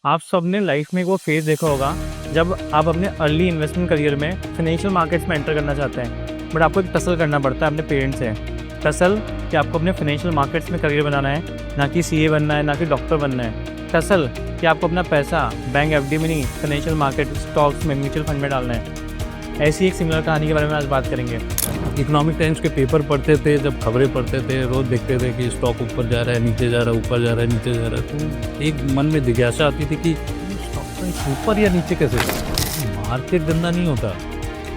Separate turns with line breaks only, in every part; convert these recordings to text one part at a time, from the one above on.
आप सबने लाइफ में वो फेज़ देखा होगा जब आप अपने अर्ली इन्वेस्टमेंट करियर में फाइनेंशियल मार्केट्स में एंटर करना चाहते हैं, बट आपको एक टसल करना पड़ता है अपने पेरेंट्स से। टसल कि आपको अपने फाइनेंशियल मार्केट्स में करियर बनाना है, ना कि सीए बनना है, ना कि डॉक्टर बनना है। टसल कि आपको अपना पैसा बैंक एफडी में नहीं, फाइनेंशियल मार्केट स्टॉक्स में, म्यूचुअल फंड में डालना है। ऐसी एक सिमिलर कहानी के बारे में आज बात करेंगे।
इकोनॉमिक टाइम्स के पेपर पढ़ते थे, जब खबरें पढ़ते थे, रोज देखते थे कि स्टॉक ऊपर जा रहा है, नीचे जा रहा है, ऊपर जा रहा है, नीचे जा रहा है, तो एक मन में जिज्ञासा आती थी कि स्टॉक प्राइस ऊपर या नीचे कैसे जाए। मार्केट गंदा नहीं होता,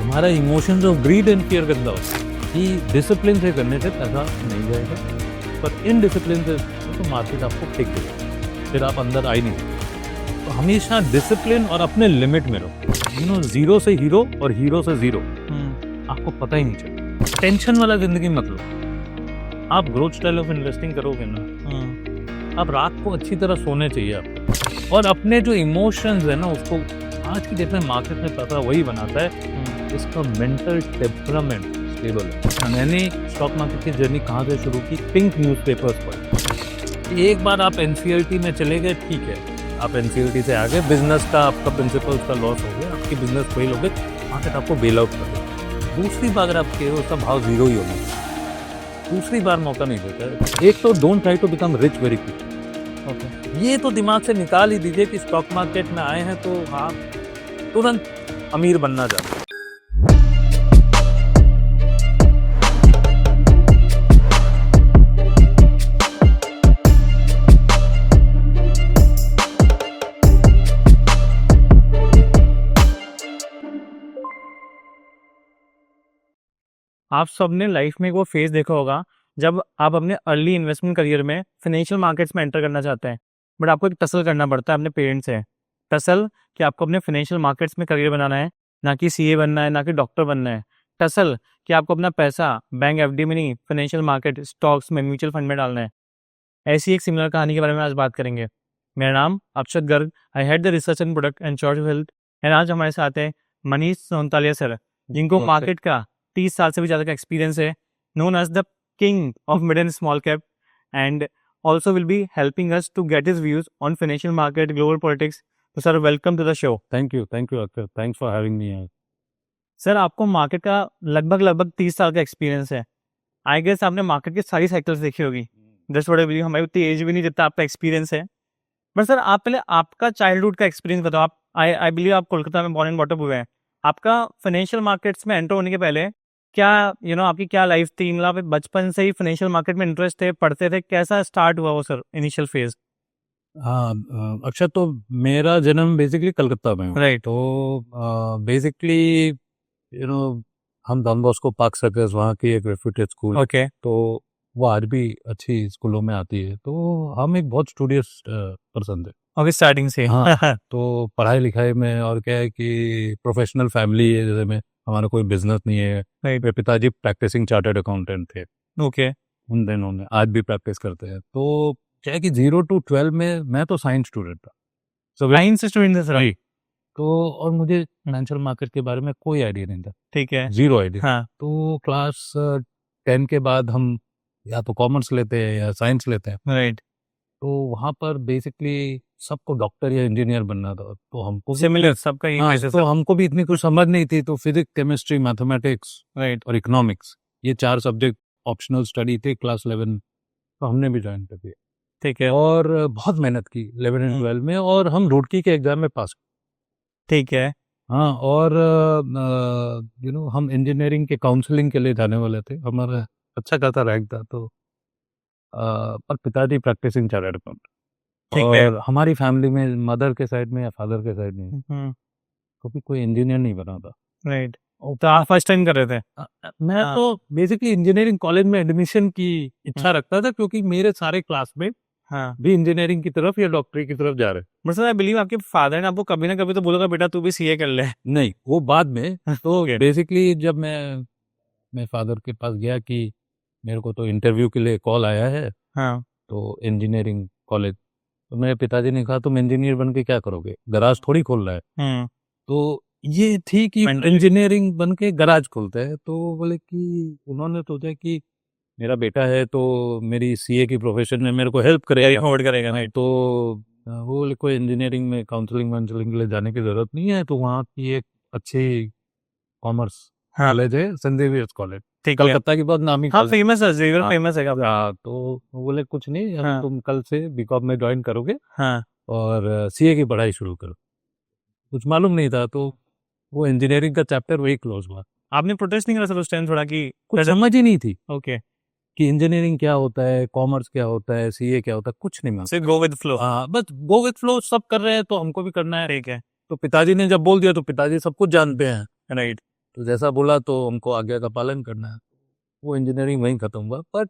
हमारा emotions of greed and fear गंदा होता है कि डिसिप्लिन से करने से पैसा नहीं जाएगा, पर इनडिसिप्लिन से तो मार्केट आपको फेंक देगा, फिर आप अंदर आ ही नहीं सकते। तो हमेशा डिसिप्लिन और अपने लिमिट में रहो। जीरो से हीरो और हीरो से जीरो आपको पता ही नहीं चलेगा। टेंशन वाला जिंदगी मत लो। आप ग्रोथ स्टाइल ऑफ इन्वेस्टिंग करोगे ना, आप रात को अच्छी तरह सोने चाहिए आपको, और अपने जो इमोशंस है ना उसको आज की डेट में मार्केट में पता वही बनाता है इसका मेंटल टेम्परामेंट स्टेबल है। मैंने स्टॉक मार्केट की जर्नी कहाँ से शुरू की? पिंक न्यूज़पेपर्स पर। एक बार आप एनसीईआरटी में चले गए, ठीक है, आप एनसीईआरटी से आगे बिजनेस का आपका प्रिंसिपल्स का लॉस हो गया, आपकी बिजनेस फेल हो गई, मार्केट आपको बेल आउट कर देगा। दूसरी बार अगर आपके उसका भाव जीरो ही होगा, दूसरी बार मौका नहीं देता है। एक तो don't try to become rich very quick. Okay, ये तो दिमाग से निकाल ही दीजिए कि स्टॉक मार्केट में आए हैं तो आप तुरंत अमीर बनना चाहते हैं।
आप सबने लाइफ में वो फेज़ देखा होगा जब आप अपने अर्ली इन्वेस्टमेंट करियर में फाइनेंशियल मार्केट्स में एंटर करना चाहते हैं, बट आपको एक टसल करना पड़ता है अपने पेरेंट्स से। टसल कि आपको अपने फाइनेंशियल मार्केट्स में करियर बनाना है, ना कि सीए बनना है, ना कि डॉक्टर बनना है। टसल कि आपको अपना पैसा बैंक एफडी में नहीं, फाइनेंशियल मार्केट स्टॉक्स में, म्यूचुअल फंड में डालना है। ऐसी एक सिमिलर कहानी के बारे में आज बात करेंगे। मेरा नाम Akshat Garg, I head the research and product and choice of health, and आज हमारे साथ है मनीष सोनतालिया सर, जिनको मार्केट का 30 साल से भी ज़्यादा का एक्सपीरियंस है, known as the king of mid and small cap, and also will be helping us to get his views on financial market, global politics. तो sir, welcome to the show.
Thank you Akshar, thanks for having me.
Sir, आपको market का लगभग 30 साल का experience है। I guess आपने market की सारी साइकिल्स देखी होगी। जस्ट व्हाट आई बिलीव, हमारी उतनी एज भी नहीं जितना आपका एक्सपीरियंस है। बट सर, आप पहले आपका चाइल्डहुड का एक्सपीरियंस बताओ। आप आई बिलीव आप कोलकाता में बॉर्न एंड बॉटअप हुए हैं। आपका फाइनेंशियल मार्केट्स में एंटर होने के पहले क्या आपकी क्या लाइफ थी? मतलब आप बचपन से ही फाइनेंशियल मार्केट में इंटरेस्ट थे, पढ़ते थे, कैसा स्टार्ट हुआ वो सर इनिशियल फेज?
हाँ अक्षर, तो मेरा जन्म बेसिकली कलकत्ता में हुआ।
राइट।
तो बेसिकली हम डॉन बॉस्को पार्क सर्कस, वहाँ की एक रेप्यूटेड स्कूल।
ओके।
तो वो आज भी अच्छी स्कूलों में आती है। तो हम एक बहुत स्टूडियस पर्सन थे।
ओके, स्टार्टिंग से।
हाँ तो पढ़ाई लिखाई में, और क्या है कि प्रोफेशनल फैमिली है, जैसे में हमारा कोई बिजनेस नहीं है। मेरे पिताजी प्रैक्टिसिंग चार्टर्ड अकाउंटेंट थे
ओके।
उन दिनों में, आज भी प्रैक्टिस करते हैं। तो क्या है कि 0 to 12 में मैं तो साइंस स्टूडेंट था,
साइंस स्टूडेंट थे सर?
तो और मुझे फाइनेंशियल मार्केट के बारे में कोई आइडिया नहीं था।
ठीक है।
Zero idea.
हाँ।
तो क्लास 10 के बाद हम या तो कॉमर्स लेते हैं या साइंस लेते हैं।
राइट।
तो वहाँ पर बेसिकली सबको डॉक्टर या इंजीनियर बनना था, तो हमको
सिमिलर सबका ही।
हाँ, तो हमको भी इतनी कुछ समझ नहीं थी। तो फिजिक्स, केमिस्ट्री, मैथमेटिक्स,
राइट,
और इकोनॉमिक्स, ये 4 सब्जेक्ट ऑप्शनल स्टडी थे क्लास 11, तो हमने भी ज्वाइन कर दिया।
ठीक है।
और बहुत मेहनत की 11 एंड 12 में, और हम रुड़की के एग्जाम में पास।
ठीक है।
हाँ, और हम इंजीनियरिंग के काउंसलिंग के लिए जाने वाले थे, हमारा अच्छा खासा रैंक था। तो पर पिताजी प्रैक्टिसिंग चार्टर्ड अकाउंटेंट, और हमारी फैमिली में मदर के साइड में या फादर के साइड में कभी कोई इंजीनियर नहीं बना था।
राइट। तो आप फर्स्ट टाइम कर रहे थे?
मैं तो बेसिकली इंजीनियरिंग कॉलेज में एडमिशन की इच्छा रखता था, क्योंकि मेरे सारे क्लासमेट
हाँ
भी इंजीनियरिंग की तरफ या डॉक्टरी की तरफ जा रहे।
बट सर, आई बिलीव आपके फादर ने आपको कभी ना कभी तो बोला बेटा तू भी सीए कर ले।
नहीं, वो बाद में। तो बेसिकली जब मैं फादर के पास गया कि मेरे को तो इंटरव्यू के लिए कॉल आया है,
हाँ।
तो इंजीनियरिंग कॉलेज, तो मेरे पिताजी ने कहा तुम इंजीनियर बन के क्या करोगे, गराज थोड़ी खोल रहा है। तो ये थी कि इंजीनियरिंग बन के गराज खोलते हैं। तो बोले कि उन्होंने सोचा कि मेरा बेटा है तो मेरी सीए की प्रोफेशन में मेरे को हेल्प करेगा,
होल्ड करेगा।
तो वो बोले कोई इंजीनियरिंग में काउंसलिंग वाउंसलिंग के लिए जाने की जरूरत नहीं है, तो वहाँ की एक अच्छी कॉमर्स
हाँ
कॉलेज है, सेंट जेवियर्स कॉलेज,
ठीक है।
कलकत्ता की बहुत नामी
हाँ
कॉलेज।
फेमस है, जेवियर
हाँ।
फेमस है काफी।
हाँ, तो वो बोले कुछ नहीं, अब
हाँ
तुम कल से बीकॉम में ज्वाइन करोगे
हाँ
और सीए की पढ़ाई शुरू करो। कुछ मालूम नहीं था, तो वो इंजीनियरिंग का चैप्टर वही क्लोज हुआ।
आपने प्रोटेस्ट नहीं करा सर उस टाइम थोड़ा कि
कुछ समझ ही नहीं थी
ओके
कि इंजीनियरिंग क्या होता है, कॉमर्स क्या होता है, सीए क्या होता है, कुछ नहीं मालूम।
सिर्फ गो विद फ्लो।
हाँ, बस गो विथ फ्लो, सब कर रहे हैं तो हमको भी करना है।
ठीक है
तो पिताजी ने जब बोल दिया, तो पिताजी सब कुछ जानते हैं,
राइट।
तो जैसा बोला तो हमको आज्ञा का पालन करना है। वो इंजीनियरिंग वहीं खत्म हुआ। पर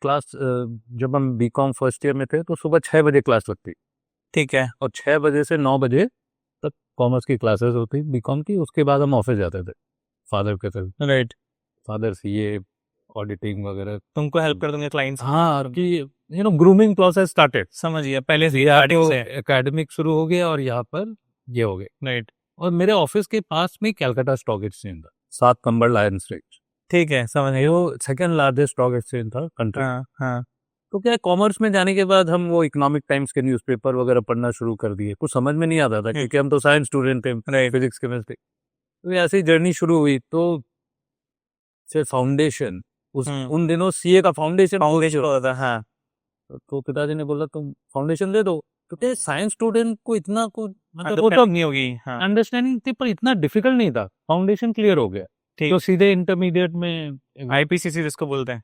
क्लास जब हम बीकॉम फर्स्ट ईयर में थे तो सुबह 6 बजे क्लास लगती,
ठीक है
और 6 बजे से 9 बजे तक कॉमर्स की क्लासेस होती बीकॉम की। उसके बाद हम ऑफिस जाते थे फादर के साथ।
राइट।
फादर सीए, ऑडिटिंग वगैरह।
तुमको हेल्प कर दूंगे क्लाइंट्स।
हाँ, कि ग्रूमिंग प्रोसेस स्टार्टेड।
समझिए पहले से
यहाँ
स्टार्टिंग
तो
से।
एकेडमिक शुरू हो गया और यहाँ पर ये हो गए।
राइट
और मेरे ऑफिस के पास में कैलकाटा स्टॉक एक्सचेंज था, 7 नंबर लायंस रेंज।
ठीक है समझ गए।
वो सेकंड लार्जेस्ट स्टॉक एक्सचेंज था कंट्री।
हाँ हाँ
तो क्या है, कॉमर्स में जाने के बाद हम वो इकोनॉमिक टाइम्स के न्यूज़पेपर वगैरह पढ़ना शुरू कर दिए। कुछ समझ में नहीं आता था क्योंकि हम तो साइंस स्टूडेंट थे,
राइट
फिजिक्स केमिस्ट्री। तो ऐसे ही जर्नी शुरू हुई। तो से फाउंडेशन, उन दिनों सीए का फाउंडेशन
फाउंडेशन होता था हाँ।
तो पिताजी ने बोला तुम फाउंडेशन दे दो, क्योंकि साइंस स्टूडेंट को इतना कुछ मतलब वो तो
नहीं होगी हाँ।
अंडरस्टैंडिंग थी, पर इतना डिफिकल्ट नहीं था। फाउंडेशन क्लियर हो गया
ठीक
तो सीधे इंटरमीडिएट में
आईपीसीसी जिसको बोलते हैं।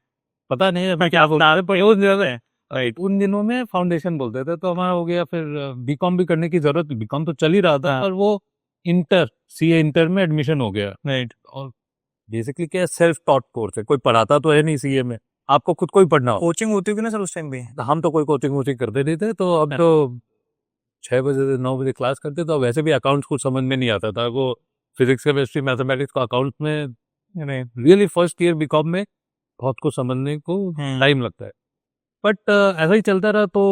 पता नहीं
मैं क्या बोलता हूँ
राइट, उन दिनों में फाउंडेशन बोलते थे। तो हमारा हो गया। फिर बीकॉम भी करने की जरूरत, बीकॉम तो चल ही रहा था,
हाँ।
और वो इंटर सीए इंटर में एडमिशन हो गया।
राइट
और बेसिकली क्या है, सेल्फ टॉट कोर्स है, कोई पढ़ाता तो है नहीं सीए में, आपको खुद को ही पढ़ना हो।
कोचिंग होती होगी ना सर उस टाइम भी।
हम तो कोई कोचिंग वोचिंग करते नहीं थे। तो अब तो 6 बजे से 9 बजे क्लास करते, तो वैसे भी अकाउंट्स कुछ समझ में नहीं आता था। वो फिजिक्स केमिस्ट्री मैथमेटिक्स को अकाउंट्स में रियली फर्स्ट ईयर बीकॉम में बहुत कुछ समझने को टाइम लगता है। बट ऐसा ही चलता रहा। तो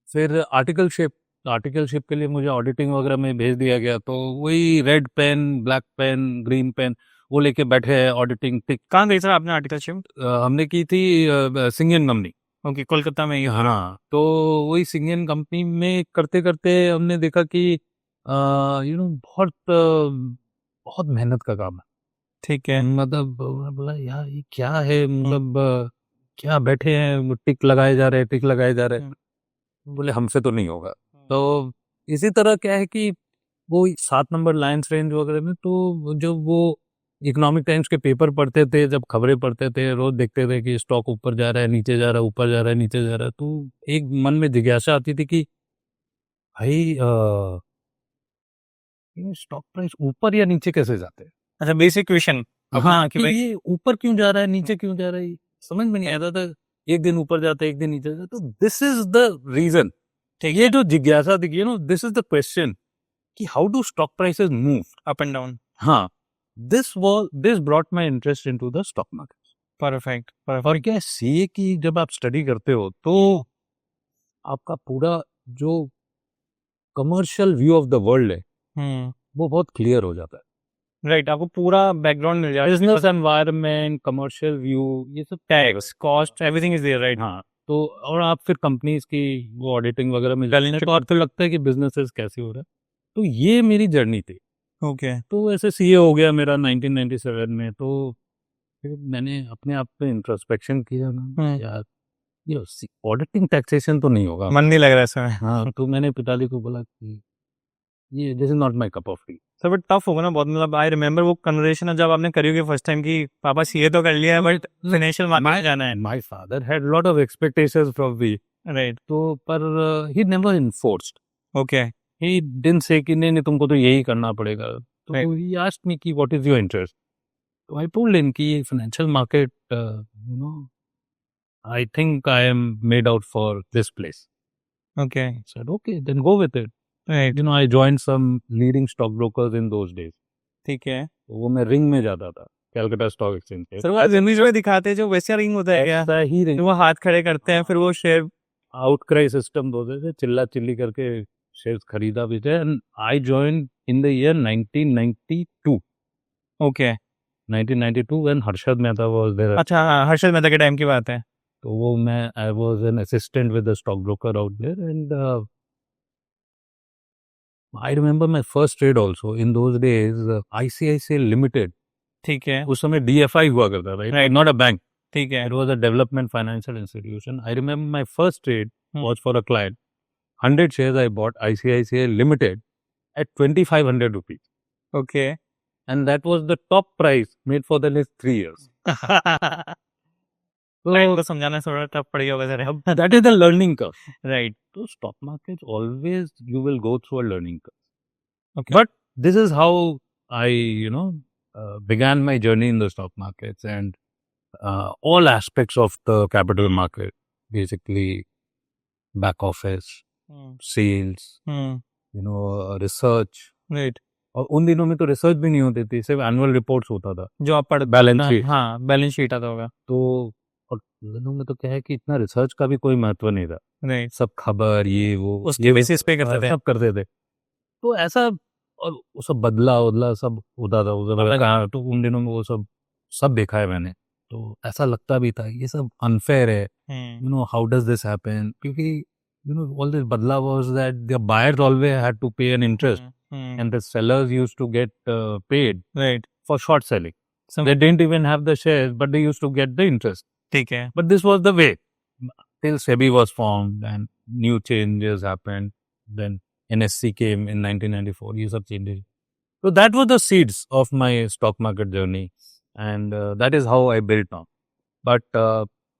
फिर आर्टिकलशिप के लिए मुझे ऑडिटिंग वगैरह में भेज दिया गया। तो वही red pen, black pen, green pen वो लेके बैठे हैं, ऑडिटिंग टिक।
कहाँ गई सर आपने आर्टिकलशिप।
हमने की थी सिंगियन कंपनी।
ओके कोलकाता में ही।
हाँ, तो वही सिंगियन कंपनी में करते करते हमने देखा कि बहुत बहुत मेहनत का काम है।
ठीक है
मतलब मैं बोला यार ये क्या है, मतलब क्या बैठे हैं टिक लगाए जा रहे हैं, टिक लगाए जा रहे हैं। बोले हमसे तो नहीं होगा। तो इसी तरह क्या है कि वो 7 नंबर लायंस रेंज वगैरह में, तो जब वो इकोनॉमिक टाइम्स के पेपर पढ़ते थे, जब खबरें पढ़ते थे, रोज देखते थे कि स्टॉक ऊपर जा रहा है, नीचे जा रहा है, ऊपर जा रहा है, नीचे जा रहा है, तो एक मन में जिज्ञासा आती थी कि भाई ये स्टॉक प्राइस ऊपर या नीचे कैसे जाते हैं।
अच्छा बेसिक क्वेश्चन।
हाँ,
कि
कि
भाई
ये ऊपर क्यों जा रहा है, नीचे क्यों जा रहा है, समझ में नहीं आता था। एक दिन ऊपर जाता है, एक दिन नीचे जाता है। तो दिस इज द रीजन, ये जो जिज्ञासा थी, दिस इज द क्वेश्चन कि how do stock prices move
up and down.
हाँ, this brought my interest into the stock market.
Perfect
और क्या है, सीए की जब आप स्टडी करते हो तो आपका पूरा जो commercial view of the world है वो बहुत क्लियर हो जाता है।
राइट आपको पूरा बैकग्राउंड मिल जाएगा।
बिजनेस एनवायरनमेंट, कमर्शियल व्यू, ये सब
tax cost everything is there right.
हाँ, तो और आप फिर कंपनीज की वो ऑडिटिंग वगैरह में जाने तो आपको लगता है कि बिजनेसेस कैसे हो रहा है। तो ये मेरी जर्नी थी।
ओके
तो ऐसे सीए हो गया मेरा 1997 में। तो फिर मैंने अपने आप पे इंट्रोस्पेक्शन किया ना, यार ये ऑडिटिंग टैक्सेशन तो नहीं होगा,
मन नहीं लग रहा है इसमें।
हाँ। तो मैंने पिताजी को बोला कि ये this is not my cup of T.
Sir but tough होगा ना बहुत। मतलब आई रिमेम्बर वो कन्वर्सेशन जब आपने करी होगी फर्स्ट टाइम कि पापा सीए तो कर लिया है बट फाइनेंशियल मार्केट जाना है।
My father had lot of expectations from me.
Right
तो पर he never enforced.
Okay
he didn't say कि नहीं तुमको तो यही करना पड़ेगा। तो ही आस्क्ड मी कि व्हाट इज योर इंटरेस्ट। तो आई टोल्ड हिम कि financial market, I think I am made out for this place.
Okay
I said, okay, then go with it.
Right
I joined some leading stockbrokers in those days.
ठीक है।
वो मैं ring में जाता था, Calcutta stock exchange पे।
Sir वो जिंदगी में दिखाते हैं जो वैसे रिंग होता है क्या।
ऐसा ही रिंग,
वो हाथ खड़े करते हैं फिर वो शेयर
आउटक्राई सिस्टम होते थे, चिल्ला चिल्ली करके शेयर्स खरीदा भी थे। And I joined in the year 1992।
Okay
1992 when Harshad Mehta was there.
अच्छा हाँ हर्षद मेहता के टाइम की बात है।
तो वो मैं I was an assistant with the stock broker out there and I remember my first trade also in those days ICICI limited
ठीक है,
उस समय डीएफआई हुआ करता था,
Right.
नॉट अ बैंक,
ठीक है,
it was a development financial institution. I remember my first trade
Hmm.
was for a client. 100 shares I bought ICICI Limited at 2,500 rupees.
Okay.
And that was the top price made for the next 3 years.
Client को समझाना थोड़ा tough पड़ गया होगा sir अब.
That is the learning curve.
Right.
So stock markets always you will go through a learning curve.
Okay.
But this is how I, began my journey in the stock markets and all aspects of the capital market, basically back office, sales, research.
Right.
और उन दिनों में तो research भी नहीं होती थी, सिर्फ एनुअल रिपोर्ट्स होता था,
जो आप पढ़
बैलेंस शीट.
हाँ, बैलेंस शीट आता होगा.
तो और उन दिनों में तो क्या है कि इतना रिसर्च का भी कोई महत्व नहीं था,
राइट.
सब खबर ये वो
उसके बेसिस पे करते थे.
सब करते थे. तो ऐसा और वो सब बदला सब होता था उधर कहाँ. तो उन दिनों में वो सब देखा है मैंने. तो ऐसा लगता भी था ये सब अनफेयर है, हाउ डज दिस हैपन, क्योंकि all this badla was that the buyers always had to pay an interest and the sellers used to get paid
right.
for short selling. They didn't even have the shares, but they used to get the interest.
ठीक है.
But this was the way till SEBI was formed and new changes happened. Then NSC came in 1994. ये सब changes. So that was the seeds of my stock market journey, and that is how I built now. But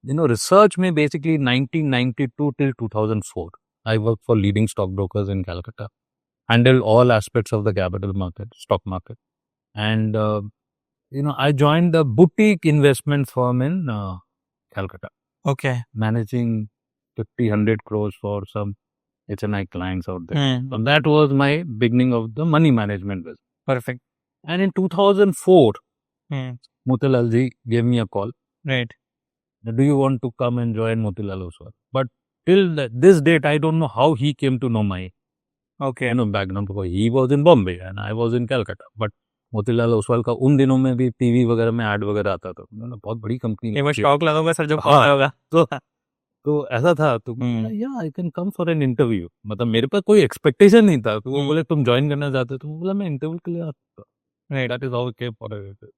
research में basically 1992 till 2004. I worked for leading stockbrokers in Calcutta, handled all aspects of the capital market, stock market. And, I joined the boutique investment firm in Calcutta,
okay.
managing 50-100 crores for some HNI clients out there. So that was my beginning of the money management business.
Perfect.
And in 2004, Motilal ji gave me a call.
Right.
Do you want to come and join Motilal Oswal? But till this date, I don't know how he came to know my
okay.
background, because he was in Bombay and I was in Calcutta. But Motilal Oswal का उन दिनों में भी TV वगैरह में add वगैरह आता था. उन्होंने बहुत बड़ी कंपनी
ये वो स्टॉक लगा होगा सर जो
हाँ.
होगा.
तो ऐसा था. तो या I can come for an interview. मतलब मेरे पास कोई एक्सपेक्टेशन नहीं था. तो वो बोले तुम ज्वाइन करना चाहते हो? तो बोला मैं इंटरव्यू के लिए आता. That is how came for it.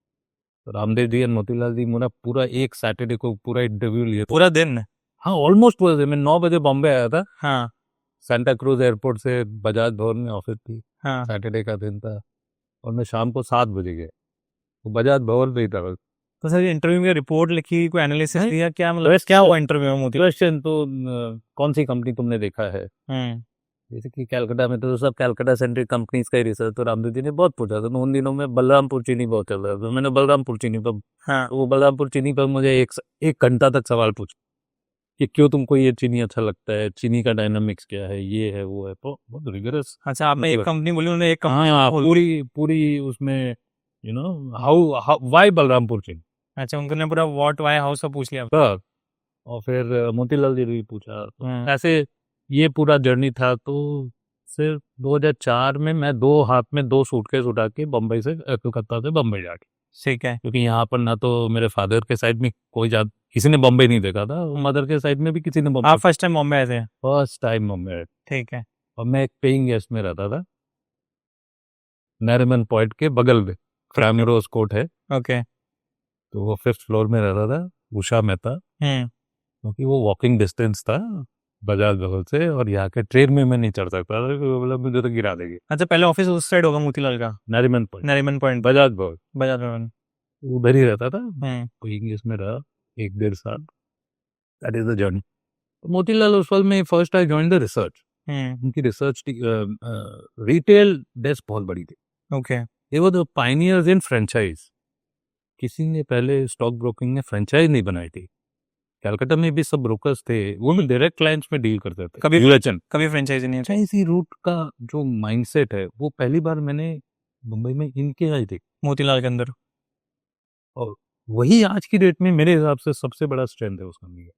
Ramdev ji and Motilal ji मेरा पूरा एक सैटरडे को पूरा इंटरव्यू लिया.
पूरा दिन.
हाँ, ऑलमोस्ट पूरा दिन. मैं 9 बजे बॉम्बे आया था.
हाँ.
सेंटा क्रूज एयरपोर्ट से बजाज भवन में ऑफिस थी.
हाँ.
सैटरडे का दिन था और मैं शाम को 7 बजे गया. तो बजाज भवन पे ही था.
तो सर इंटरव्यू में रिपोर्ट लिखी, कोई एनालिसिस दिया, क्या मतलब क्या हुआ इंटरव्यू में? मोती
क्वेश्चन तो कौन सी कंपनी तुमने देखा है, जैसे कि कैलकाटा में तो सब कैलकाटा सेंट्रिक कंपनीज का ही रिसर्च. तो रामदेव जी ने बहुत पूछा था. उन दिनों में बलरामपुर चीनी बहुत चल रहा था. तो मैंने बलरामपुर चीनी पर वो बलरामपुर चीनी पर मुझे एक घंटा तक सवाल पूछा कि क्यों तुमको ये चीनी अच्छा लगता है, चीनी का डायनामिक्स क्या है, ये है वो है. तो बहुत रिगरस.
अच्छा, आपने एक कंपनी बोली, उन्होंने एक
हाँ, पूरी उसमें हाउ व्हाई बलरामपुर चीनी.
अच्छा, उन्होंने पूरा व्हाट व्हाई हाउ सब पूछ लिया.
और फिर मोतीलाल जी भी पूछा. तो ऐसे ये पूरा जर्नी था. तो सिर्फ 2004 में मैं 2 सूटकेस उठा के बम्बई से कलकत्ता से बम्बई जाके.
ठीक है.
क्योंकि यहाँ पर ना तो मेरे फादर के साइड में किसी ने बम्बई नहीं देखा था. मदर के साइड में भी किसी ने बम्बई.
आप फर्स्ट टाइम बॉम्बे आए थे?
First time Bombay.
ठीक है.
और मैं एक पेइंग गेस्ट में रहता था नरिमन पॉइंट के बगल में. प्राइमरोज कोर्ट है.
ओके.
तो वो 5th फ्लोर में रहता था. उषा मेहता, क्योंकि वो वॉकिंग डिस्टेंस था बजाज भवन से. और यहाँ के ट्रेन में मैं नहीं चढ़ सकता था, मतलब मुझे तो गिरा देगी.
अच्छा, पहले ऑफिस उस साइड होगा मोतीलाल का?
नरिमन पॉइंट बजाज भवन उधर ही रहता था. इंग्लिश में रहा 1-1.5 साल. That is the journey. Motilal Oswal में first I join the research. उनकी रिसर्च रिटेल डेस्क बहुत बड़ी थी.
ओके.
ये वो द पायनियर्स इन फ्रेंचाइज. किसी ने पहले स्टॉक ब्रोकिंग में फ्रेंचाइज नहीं बनाई थी. कलकत्ता में भी सब ब्रोकर्स थे, वो में डायरेक्ट क्लाइंट्स में डील करते थे.
कभी फ्रेंचाइजी नहीं है.
फ्रेंचाइजी रूट का जो माइंडसेट है वो पहली बार मैंने मुंबई में इनके आई थी,
मोतीलाल के अंदर.
और वही आज की डेट में मेरे हिसाब से सबसे बड़ा स्ट्रेंथ है उस कंपनी का.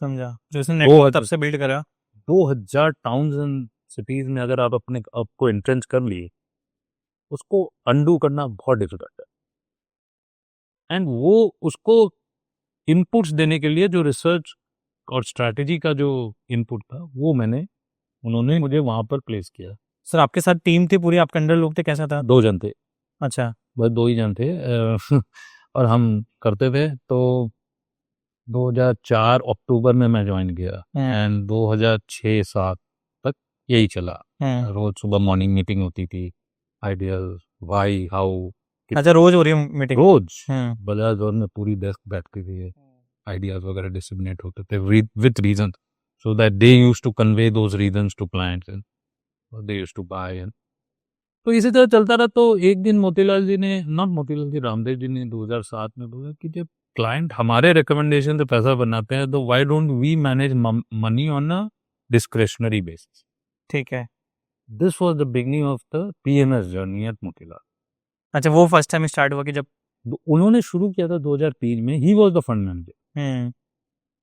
समझा. जैसे नेटवर्क तब से बिल्ड करा.
2000 टाउन्स एंड सिटीज में अगर आप अपने आपको एंट्रेंस कर लिए, उसको अंडू करना बहुत डिफिकल्ट है. एंड वो उसको इनपुट्स देने के लिए जो रिसर्च और स्ट्रैटेजी का जो इनपुट था वो उन्होंने मुझे वहां पर प्लेस किया।
सर आपके साथ टीम थी पूरी, आपके अंडर लोग थे, कैसा था?
2 जन थे,
अच्छा।
बस 2 ही जन थे और हम करते थे। तो 2004 अक्टूबर में मैं ज्वाइन किया एंड 2006-7 तक यही चला। रोज सुबह मॉर्निंग मीटिंग होती थी, आइडियल वाई हाउ।
अच्छा, रोज हो रही है मीटिंग?
रोज बजाज और में पूरी डेस्क बैठती थी, आइडियाज वगैरह डिस्ट्रीब्यूट होते थे with reason, so that they use to convey those reasons to clients and they use to buy. And तो इसी तरह चलता रहा। तो एक दिन मोतीलाल जी ने, नॉट मोतीलाल जी, रामदेव जी ने 2007 में बोला कि जब क्लाइंट हमारे रिकमेंडेशन से पैसा बनाते हैं तो why don't we manage money on a discretionary basis.
ठीक है।
This was the beginning of the PMS journey at Motilal.
अच्छा, वो फर्स्ट टाइम स्टार्ट हुआ कि जब
उन्होंने शुरू किया था 2003 में, he was the fund manager.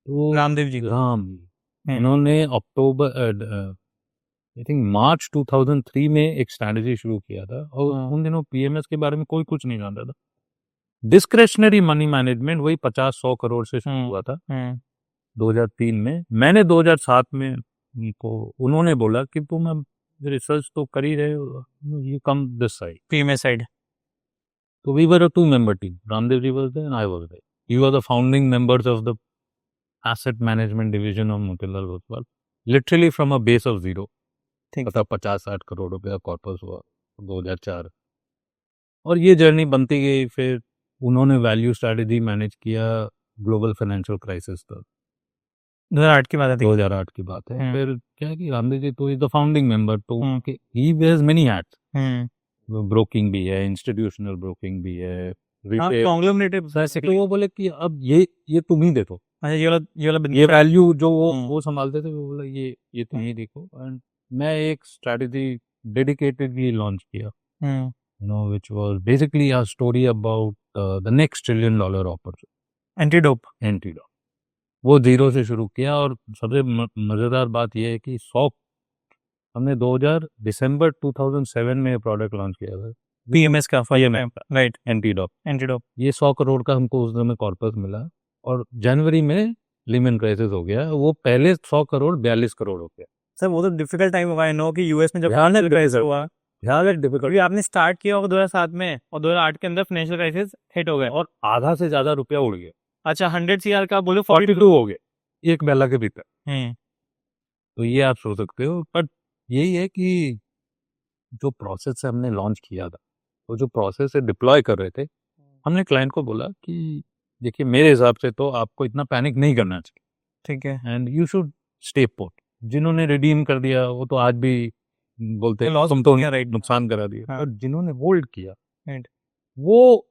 तो
रामदेव जी
राम इन्होंने अक्टूबर आई थिंक मार्च 2003 में एक स्ट्रैटेजी शुरू किया था और उन दिनों पीएमएस के बारे में कोई कुछ नहीं जानता था। डिस्क्रेशनरी मनी मैनेजमेंट वही 50-100 करोड़ से शुरू हुआ था 2003 में। मैंने 2007 में उन्होंने बोला कि तुम अब रिसर्च तो कर ही रहे हो, you come this side,
PMS side.
तो we were a 2-member team. Ramdev ji was there and I was there. We were the founding members of the asset management division of Motilal Oswal, literally from a base of zero. मतलब 50-60 करोड़ रुपया corpus हुआ 2004। और ये journey बनती गई। फिर उन्होंने value strategy manage किया ग्लोबल फाइनेंशियल क्राइसिस तक।
2008 की बात है।
2008 की बात है। फिर क्या है कि रामदेव जी तो इज द फाउंडिंग मेंबर, तो he wears many hats, broking भी है, इंस्टीट्यूशनल ब्रोकिंग भी है,
कॉन्ग्लोमरेटिव।
तो वो बोले कि अब ये तुम ही देखो।
अच्छा,
ये वैल्यू जो वो संभालते थे, वो बोला ये तुम ही देखो। एंड मैं एक स्ट्रैटेजी डेडिकेटेडली लॉन्च किया, which was basically a story about the next $1 trillion opportunity, एंटीडोप। वो जीरो से शुरू किया और सबसे मजेदार बात यह है कि हमने दिसंबर 2007 में प्रोडक्ट लॉन्च किया था
पीएमएस का, राइट,
एंटीडोप। ये 100 करोड़ का हमको उस समय कॉर्पस मिला और जनवरी में लिमन क्राइसिस हो गया। वो पहले 100 करोड़ 42 करोड़ हो गया।
सर वो तो डिफिकल्ट टाइम होगा, आई नो कि यूएस में जब क्राइसिस हुआ, डिफिकल्ट। आपने स्टार्ट किया होगा 2007 में और 2008 के अंदर फाइनेंशियल क्राइसिस हिट हो गए और
आधा से ज्यादा रुपया उड़ गया।
अच्छा, 100 CR का बोलो
42 हो गए एक बेला के भीतर। तो ये आप सोच सकते हो। बट यही है कि जो प्रोसेस से हमने लॉन्च किया था, वो जो प्रोसेस से डिप्लॉय कर रहे थे, हमने क्लाइंट को बोला कि देखिए मेरे हिसाब से तो आपको इतना पैनिक नहीं करना चाहिए,
ठीक है,
and you should stay put. जिन्होंने रिडीम कर दिया वो तो आज भी बोलते हैं तुम तो नुकसान करा दिया, और जिन्होंने होल्ड किया वो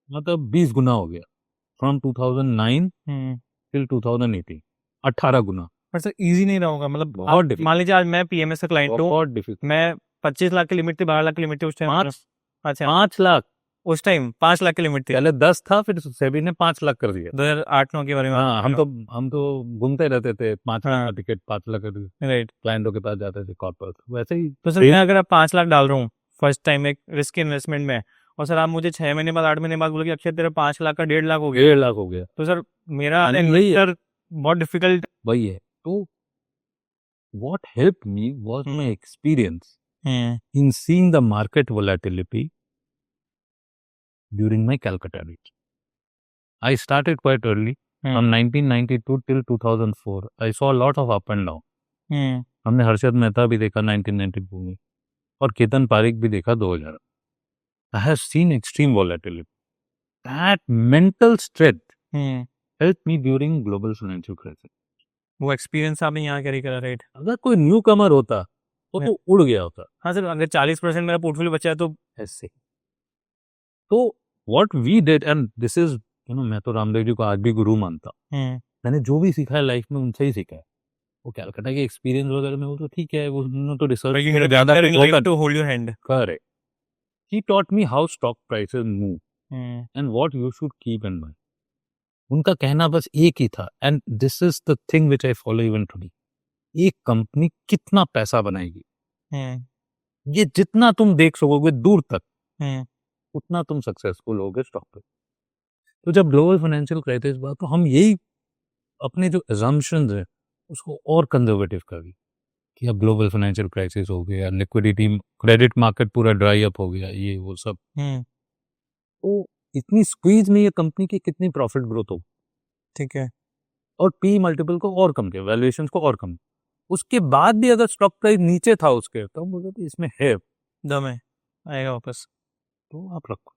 मतलब 20 गुना हो गया फ्रॉम 2009 टिल 2018, 18 गुना।
पर सर इजी नहीं रहा होगा, मतलब मान लीजिए आज मैं पीएमएस का क्लाइंट हूँ, मैं 25 लाख की लिमिट थी, 12 लाख की लिमिट थी उस टाइम। अच्छा, 5 लाख उस टाइम 5 लाख की लिमिट थी।
पहले 10 था, फिर सेबी ने 5 लाख कर दिया
2008-9 के बारे में।
हाँ, हम तो घूमते रहते थे 5 लाख का टिकट, 5 लाख का, राइट, क्लाइंटों के पास जाते थे कॉर्पोरेट। वैसे ही
तो सर अगर आप 5 लाख डाल रहा हूँ फर्स्ट टाइम एक रिस्क इन्वेस्टमेंट में, और सर आप मुझे 6 महीने बाद 8 महीने बाद बोले कि अक्षय तेरा 5 लाख का 1.5 लाख हो गया,
1.5 लाख हो गया,
तो सर मेरा इन्वेस्टर बहुत डिफिकल्ट
वही है। तो what helped me was my experience in seeing the market volatility during my Calcutta reach. I started quite early. From 1992 till 2004, I saw a lot of up and down. हमने हर्षद मेहता भी देखा 1992 में और केतन पारिक भी देखा 2000। I have seen extreme volatility. That mental strength helped me during global financial crisis.
वो experience आपने यहाँ कैरी करा, राइट?
अगर कोई न्यू कमर होता वो तो उड़ गया होता।
हाँ सर, अगर 40% मेरा पोर्टफोलियो बचा है तो
ऐसे। तो what we did, and this is मैं तो रामदेव जी को आज भी गुरु मानता हूँ। मैंने जो भी सीखा है लाइफ में उनसे ही सीखा है। वो कैलकाटा के एक्सपीरियंस वगैरह में वो तो ठीक है, वो तो रिसर्च
ज्यादा to hold your hand.
Correct. He taught me how stock prices move and what you should keep in mind. उनका कहना बस एक ही था, and this is the thing which I follow even today. एक कंपनी कितना पैसा बनाएगी, ये जितना तुम देख सकोगे दूर तक, उतना तुम सक्सेसफुल होगे स्टॉक पे। तो जब ग्लोबल फाइनेंशियल क्राइसिस हुआ तो हम यही अपने जो assumptions है उसको और कंजर्वेटिव कर दी कि अब ग्लोबल फाइनेंशियल क्राइसिस हो गया, लिक्विडिटी क्रेडिट मार्केट पूरा ड्राई अप हो गया, ये वो सब। तो इतनी स्क्वीज में ये कंपनी की कितनी प्रॉफिट ग्रोथ हो,
ठीक है।
और पी मल्टीपल को और कम किया, वैल्यूएशन को और कम। उसके बाद भी अगर स्टॉक प्राइस नीचे था उसके, तो हम बोलते थे इसमें है,
दम है, आएगा वापस।
तो आप रखो।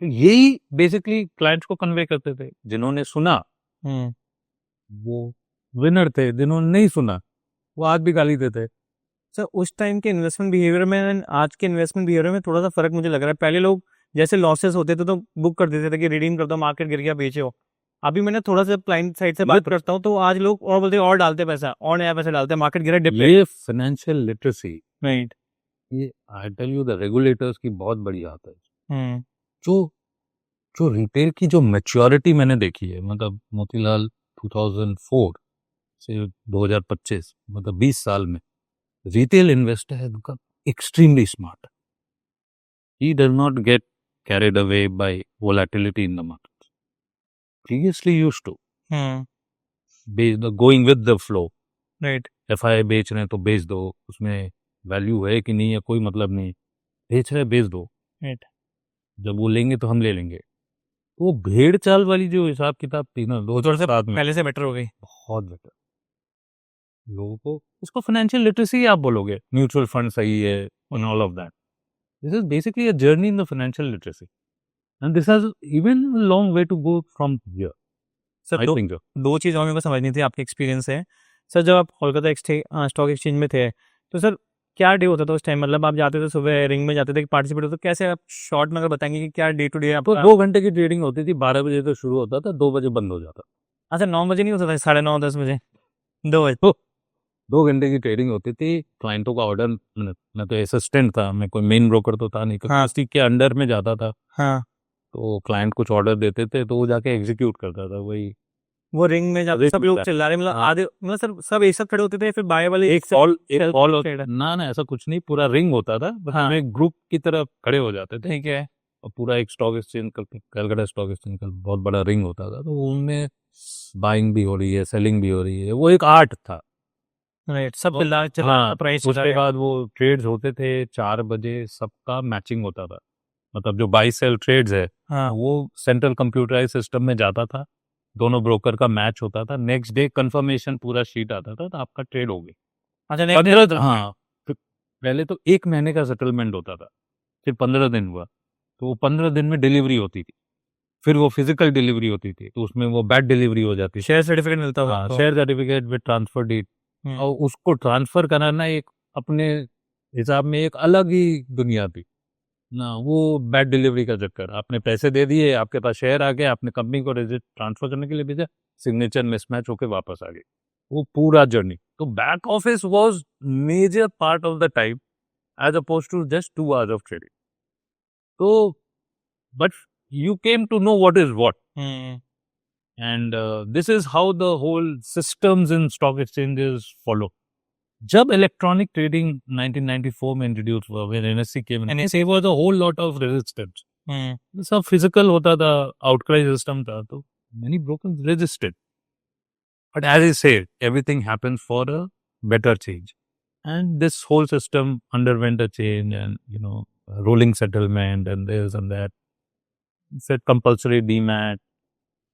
तो यही बेसिकली क्लाइंट्स को कन्वे करते थे। जिन्होंने सुना वो विनर थे, जिन्होंने नहीं सुना वो आज भी गाली देते।
सर उस टाइम के इन्वेस्टमेंट बिहेवियर में and आज के इन्वेस्टमेंट बिहेवियर में थोड़ा सा फर्क मुझे लग रहा है। पहले लोग जैसे लॉसेस होते थे तो बुक कर देते थे कि रिडीम कर दो, मार्केट गिर गया बेचो। अभी मैंने थोड़ा सा क्लाइंट साइड से बात करता हूँ तो आज लोग और बोलते हैं और डालते पैसा, और नया पैसा डालते हैं, मार्केट गिरा डिप
ये फाइनेंशियल लिटरेसी,
राइट।
ये I tell you the regulators की बहुत बड़ी हाथ है। जो जो रिटेल की जो मैच्योरिटी मैंने देखी है, मतलब मोतीलाल 2004 से 2025, मतलब 20 साल में रिटेल इन्वेस्टर है become extremely smart. He does not get carried away by volatility in the market. Previously used to going with the flow.
Right.
FI बेच रहे हैं तो बेच दो, उसमें वैल्यू है कि नहीं है कोई मतलब नहीं, बेच रहे बेच दो,
राइट।
जब वो लेंगे तो हम ले लेंगे। वो भेड़ चाल वाली जो हिसाब किताब थी ना 2007 में,
पहले से बेटर हो गई।
बहुत बेटर। लोगों को उसको फाइनेंशियल लिटरेसी आप बोलोगे, म्यूचुअल फंड सही है and all of that. This is basically a journey in the financial literacy, and this has even a long way to go from here.
Sir
I think so.
दो चीज़ और मेरे को समझनी थी आपके एक्सपीरियंस से। सर जब आप कोलकाता स्टॉक एक्सचेंज में थे तो सर क्या डे होता था उस टाइम? मतलब आप जाते थे सुबह रिंग में जाते थे, पार्टिसिपेट होते, तो कैसे आप शॉर्ट में अगर बताएंगे कि क्या डे टू डे
तो
आपका?
2 घंटे की ट्रेडिंग होती थी, 12 बजे तो शुरू होता था, 2 बजे बंद हो जाता।
अच्छा 9 बजे नहीं होता था, 9:30 10 बजे, 2 बजे?
तो 2 घंटे की ट्रेडिंग होती थी, क्लाइंटों का ऑर्डर, मैं तो असिस्टेंट था, मैं कोई मेन ब्रोकर तो था नहीं,
हाँ।
उसी के अंडर में जाता था।
हाँ।
तो क्लाइंट कुछ ऑर्डर देते थे तो वो जाके एग्जीक्यूट करता था। वही
वो रिंग में जाते सब लोग चिल्ला रहे, मतलब
हाँ।
आधे, मतलब सर सब एक साथ खड़े होते थे, फिर बाय वाले
एक कॉल ना ऐसा कुछ नहीं, पूरा रिंग होता था, बस
हाँ।
हम एक ग्रुप की तरफ खड़े हो जाते थे।
ठीक है।
और पूरा एक stock exchange Calcutta stock exchange का बहुत बड़ा रिंग होता था, तो उनमें बाइंग भी हो रही है, सेलिंग भी हो रही है, वो एक आर्ट था।
राइट, सब
तो-
चिल्ला चिल्ला
हाँ,
प्राइस
उसके बाद वो ट्रेड्स होते थे 4 बजे, सबका मैचिंग होता था। मतलब जो बाई सेल ट्रेड्स है
हाँ।
वो सेंट्रल कंप्यूटराइज सिस्टम में जाता था, दोनों ब्रोकर का मैच होता था, नेक्स्ट डे कंफर्मेशन पूरा शीट आता था, तो आपका ट्रेड हो गई।
अच्छा
15 दिन, हाँ, फिर पहले तो 1 महीने का सेटलमेंट होता था, फिर 15 दिन हुआ, तो वो 15 दिन में डिलीवरी होती थी, फिर वो फिजिकल डिलीवरी होती थी, तो उसमें वो बैड डिलीवरी हो जाती थी।
शेयर सर्टिफिकेट मिलता होगा
हाँ,
आपको?
Share certificate with transfer deed, और उसको ट्रांसफर कराना एक अपने हिसाब में एक अलग ही दुनिया थी ना। वो बैड डिलीवरी का चक्कर, आपने पैसे दे दिए, आपके पास शेयर आ गया, आपने कंपनी को ट्रांसफर करने के लिए भेजा, सिग्नेचर मिसमैच होके वापस आ गई, वो पूरा जर्नी। तो back office was major part of the time as oppose to just 2 hours of trading. तो but you came to know what is what, and this is how the whole systems in stock exchanges follow. जब electronic trading 1994 में introduce हुआ, when NSE came in, NSE was a whole lot of resistance. सब physical होता था, outcry system था, तो many brokers resisted. But as I said, everything happens for a better change, and this whole system underwent a change, and rolling settlement and this and that, said compulsory demat,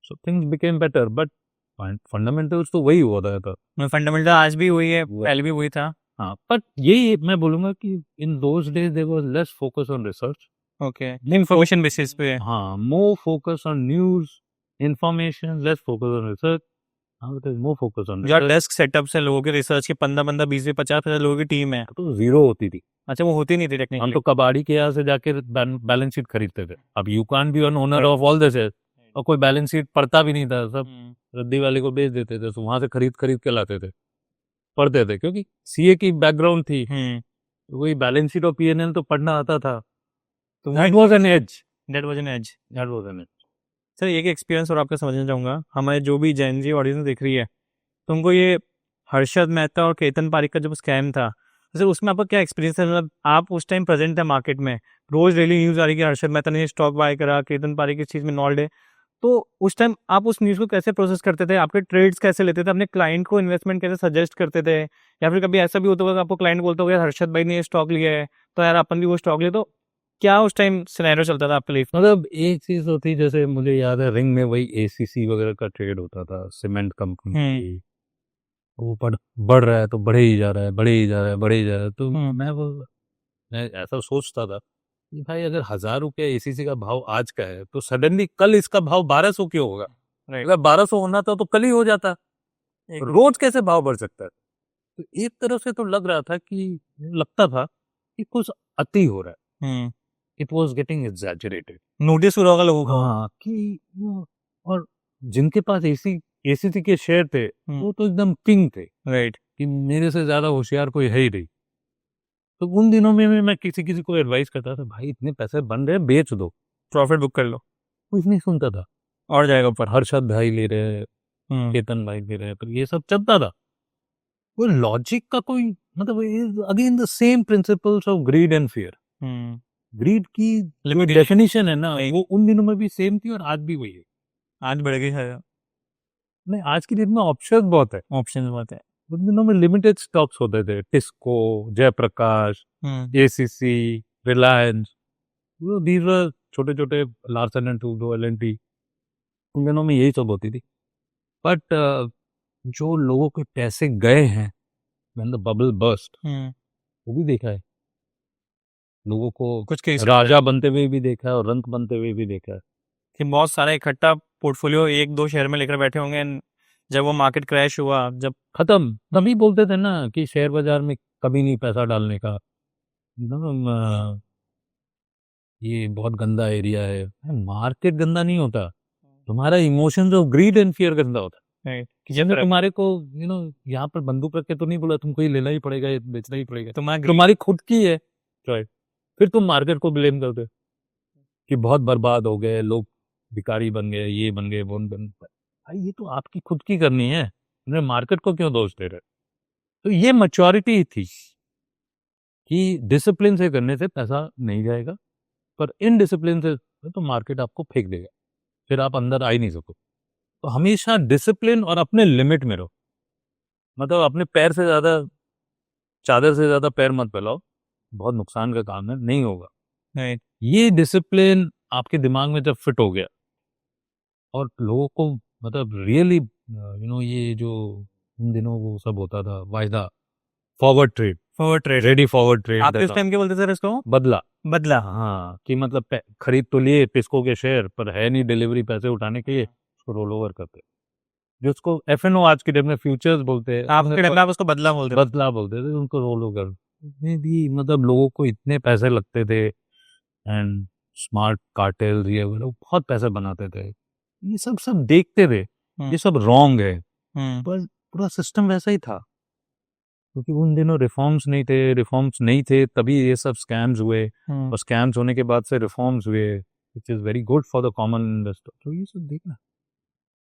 so things became better, but fundamentals तो वही हुआ था।
Fundamental आज भी वही है, पहले भी वही था।
हाँ, पर यही मैं बोलूंगा कि in those days there was less focus on research,
okay, information basis पे।
हाँ, more focus on news information, less focus on research. Now it is more focus on
जो डेस्क सेटअप से लोगों के रिसर्च के 15 20 50 लोगों की टीम है,
तो जीरो होती थी।
अच्छा वो होती नहीं थी टेक्निकली।
हम तो कबाड़ी के यहाँ से जाके बैलेंस शीट खरीदते थे। अब you can't be an owner of all this, और कोई बैलेंस शीट पढ़ता भी नहीं था, सब रद्दी वाले को बेच देते थे, तो वहां से खरीद के लाते थे, पढ़ते थे, क्योंकि सीए की बैकग्राउंड थी, तो वही बैलेंस शीट और पीएनएल तो पढ़ना आता था, तो that was an edge.
Sir एक एक्सपीरियंस और आपका समझना चाहूंगा, हमारे जो भी जैन जी ऑडियंस देख रही है, तुमको ये हर्षद मेहता और केतन पारिक का जब स्कैम था, सर उसमें आपका क्या एक्सपीरियंस है? मतलब आप उस टाइम प्रेजेंट थे मार्केट में, रोज डेली न्यूज आ रही है कि हर्षद मेहता ने स्टॉक बाय करा, केतन पारिक इस चीज में इन्वॉल्व है, तो उस टाइम आप उस न्यूज़ को कैसे प्रोसेस करते थे? आपके ट्रेड्स कैसे लेते थे? अपने क्लाइंट को इन्वेस्टमेंट कैसे सजेस्ट करते थे? या फिर कभी ऐसा भी होता होगा कि आपको क्लाइंट बोलता होगा, हर्षद भाई ने ये स्टॉक लिया है, तो यार अपन भी वो स्टॉक ले। तो क्या उस टाइम सिनेरियो चलता था आपके लिए?
मतलब एक चीज होती, जैसे मुझे याद है रिंग में वही एसीसी वगैरह का ट्रेड होता था, सीमेंट कंपनी की, वो बढ़ रहा है तो बढ़े ही जा रहा है, बढ़े ही जा रहा है, बढ़े ही जा रहा है। तो मैं ऐसा सोचता था कि भाई अगर 1,000 रुपया एसीसी का भाव आज का है तो सडनली कल इसका भाव 1,200 क्यों होगा? अगर 1,200 होना था तो कल ही हो जाता, रोज कैसे भाव बढ़ सकता है? तो एक तरफ से तो लगता था कि कुछ अति हो रहा है, it was getting exaggerated.
Notice हुआ होगा लोगों को।
हाँ कि और जिनके पास एसीसी के शेयर थे वो तो एकदम किंग थे,
राइट।
कि मेरे से ज्यादा होशियार कोई है ही नहीं। तो उन दिनों में भी मैं किसी किसी को एडवाइस करता था, भाई इतने पैसे बन रहे हैं, बेच दो,
प्रॉफिट बुक कर लो,
कुछ नहीं सुनता था।
और जाएगा ऊपर।
हर्षद भाई ले रहे हैं, केतन भाई ले रहे हैं, तो ये सब चलता था। वो लॉजिक का कोई मतलब, again the same principles of greed and fear. Greed की डेफिनेशन है ना, वो उन दिनों में भी सेम थी और आज भी वही है।
आज बढ़ गई है।
नहीं, आज की डेट में ऑप्शन बहुत है,
ऑप्शन बहुत है।
उन दिनों में लिमिटेड स्टॉक्स होते थे, टिस्को, जयप्रकाश, एसीसी, रिलायंस, दीज वर छोटे छोटे, लार्सन एंड टूब्रो, एल&टी, उन दिनों में यही सब होती थी। बट जो लोगों के पैसे गए हैं व्हेन द बबल बर्स्ट, वो भी देखा है, लोगों को
कुछ केस
राजा बनते हुए भी देखा है और रंक बनते हुए भी देखा है।
कि बहुत सारा इकट्ठा पोर्टफोलियो एक दो शेयर में लेकर बैठे होंगे, and जब वो मार्केट क्रैश हुआ, जब
खत्म, तभी बोलते थे ना कि शेयर बाजार में कभी नहीं पैसा डालने का, ये बहुत गंदा एरिया है। मार्केट गंदा नहीं होता, तुम्हारा emotions of greed and fear गंदा होता है। कि जब तुम्हारे को यहाँ पर बंदूक रख के तो नहीं बोला तुमको ये लेना ही पड़ेगा, ये बेचना ही पड़ेगा, तुम्हारी खुद की है चॉइस, फिर तुम मार्केट को ब्लेम करते हो कि बहुत बर्बाद हो गए, लोग भिखारी बन गए, ये बन गए, वो बन गए। भाई ये तो आपकी खुद की करनी है, मार्केट को क्यों दोष दे रहे? तो ये मैच्योरिटी थी कि डिसिप्लिन से करने से पैसा नहीं जाएगा, पर इनडिसिप्लिन से तो मार्केट आपको फेंक देगा, फिर आप अंदर आ ही नहीं सको। तो हमेशा डिसिप्लिन और अपने लिमिट में रहो, मतलब अपने पैर से ज्यादा, चादर से ज्यादा पैर मत फैलाओ, बहुत नुकसान का काम है, नहीं होगा।
नहीं,
ये डिसिप्लिन आपके दिमाग में जब फिट हो गया और लोगों को मतलब रियली ये जो उन दिनों वो सब होता था, वायदा, forward trade, ready forward trade,
आप किस टाइम के बोलते थे इसको?
बदला।
बदला।
हाँ, कि मतलब खरीद तो लिए टिस्को के शेयर, पर है नहीं डिलीवरी पैसे उठाने के लिए, उसको रोल ओवर करते, जिसको एफएनओ आज के डेट में फ्यूचर्स बोलते हैं,
आपके टाइम में आप उसको बदला बोलते थे।
बदला बोलते थे, उनको रोल ओवर में भी मतलब लोगों को इतने पैसे लगते थे, एंड स्मार्ट कार्टेल, ये वो लोग बहुत पैसे बनाते थे, ये सब देखते थे, ये सब रॉन्ग है, पर पूरा सिस्टम वैसा ही था, क्योंकि उन दिनों रिफॉर्म्स नहीं थे तभी ये सब स्कैम्स हुए, और स्कैम्स होने के बाद से रिफॉर्म्स हुए, which is very good for the common investor. तो ये सब देखना।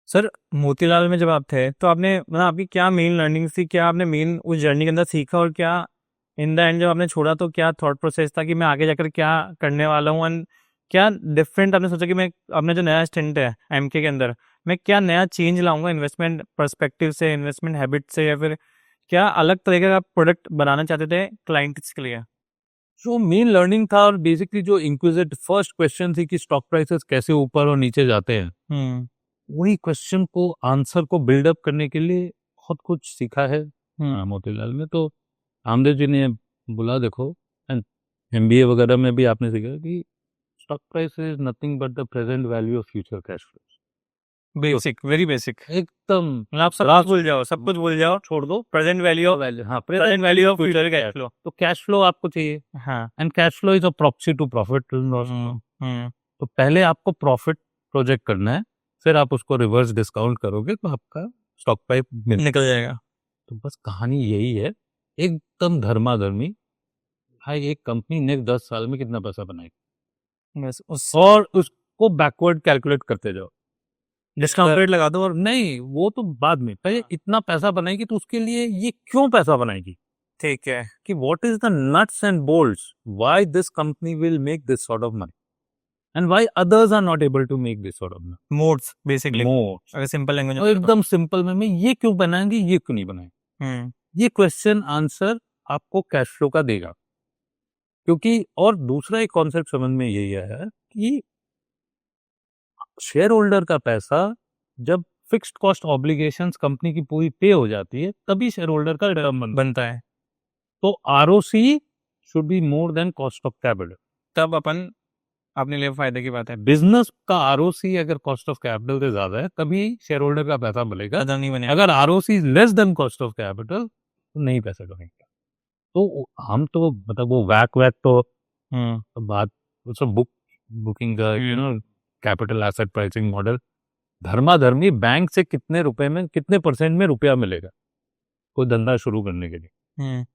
सर, मोतीलाल में जब आप थे तो आपने मतलब आपकी क्या मेन लर्निंग थी, क्या आपने मेन उस जर्नी के अंदर सीखा, और क्या इन द एंड जब आपने छोड़ा तो क्या थॉट प्रोसेस था कि मैं आगे जाकर क्या करने वाला हूँ, एंड क्या डिफरेंट आपने सोचा कि मैं अपना जो नया स्टेंट है एमके के अंदर, मैं क्या नया चेंज लाऊंगा इन्वेस्टमेंट पर्सपेक्टिव से, इन्वेस्टमेंट हैबिट से, या फिर क्या अलग तरीके का प्रोडक्ट बनाना चाहते थे क्लाइंट्स के लिए?
जो मेन लर्निंग था, और बेसिकली जो इंक्विजिट फर्स्ट क्वेश्चन थी कि स्टॉक प्राइसेस कैसे ऊपर और नीचे जाते हैं, वही क्वेश्चन को आंसर को बिल्डअप करने के लिए बहुत कुछ सीखा है मोतीलाल में। तो रामदेव जी ने बोला देखो, एमबीए वगैरह में भी आपने सीखा कि stock price is nothing but the present value of future cash flow.
Basic, very basic,
एकदम
आप सब कुछ भूल जाओ, सब कुछ भूल जाओ, छोड़ दो प्रेजेंट वैल्यू,
हाँ,
present value of future cash flow.
तो कैश फ्लो आपको चाहिए,
हाँ।
And cash flow is a proxy to profit. तो पहले आपको प्रॉफिट प्रोजेक्ट करना है, फिर आप उसको रिवर्स डिस्काउंट करोगे तो आपका स्टॉक प्राइस
निकल जाएगा।
तो बस कहानी यही है, एकदम धर्माधर्मी। भाई एक कंपनी नेक्स्ट 10 साल में कितना पैसा बनाएगी,
बस उस
और उसको बैकवर्ड कैलकुलेट करते जाओ,
डिस्काउंट रेट लगा दो, और
नहीं वो तो बाद में, पहले इतना पैसा बनाएगी तो उसके लिए ये क्यों पैसा बनाएगी,
ठीक है,
कि what is the nuts and bolts why this company will make this sort of money. And why others are not able to make this sort of
modes basically,
more
अगर सिंपल लैंग्वेज
और एकदम simple में ये क्यों बनाएंगे, ये क्यों नहीं बनाएंगे, ये क्वेश्चन आंसर आपको कैश फ्लो का देगा। क्योंकि और दूसरा एक कॉन्सेप्ट समझ में यही आया कि शेयर होल्डर का पैसा जब फिक्स्ड कॉस्ट ऑब्लिगेशंस कंपनी की पूरी पे हो जाती है तभी शेयर होल्डर का रिटर्न
बनता है,
तो ROC should be more than cost of capital.
तब अपन अपने लिए फायदे की बात है।
बिजनेस का आरओसी अगर कॉस्ट ऑफ कैपिटल से ज्यादा है तभी शेयर होल्डर का पैसा मिलेगा,
ज्यादा नहीं बने।
अगर ROC less than cost of capital तो नहीं पैसा कमाएंगे। तो हम तो मतलब वो वैक तो बात सब बुकिंग का कैपिटल एसेट प्राइसिंग मॉडल धर्माधर्मी बैंक से कितने रुपए में कितने % में रुपया मिलेगा कोई धंधा शुरू करने के लिए,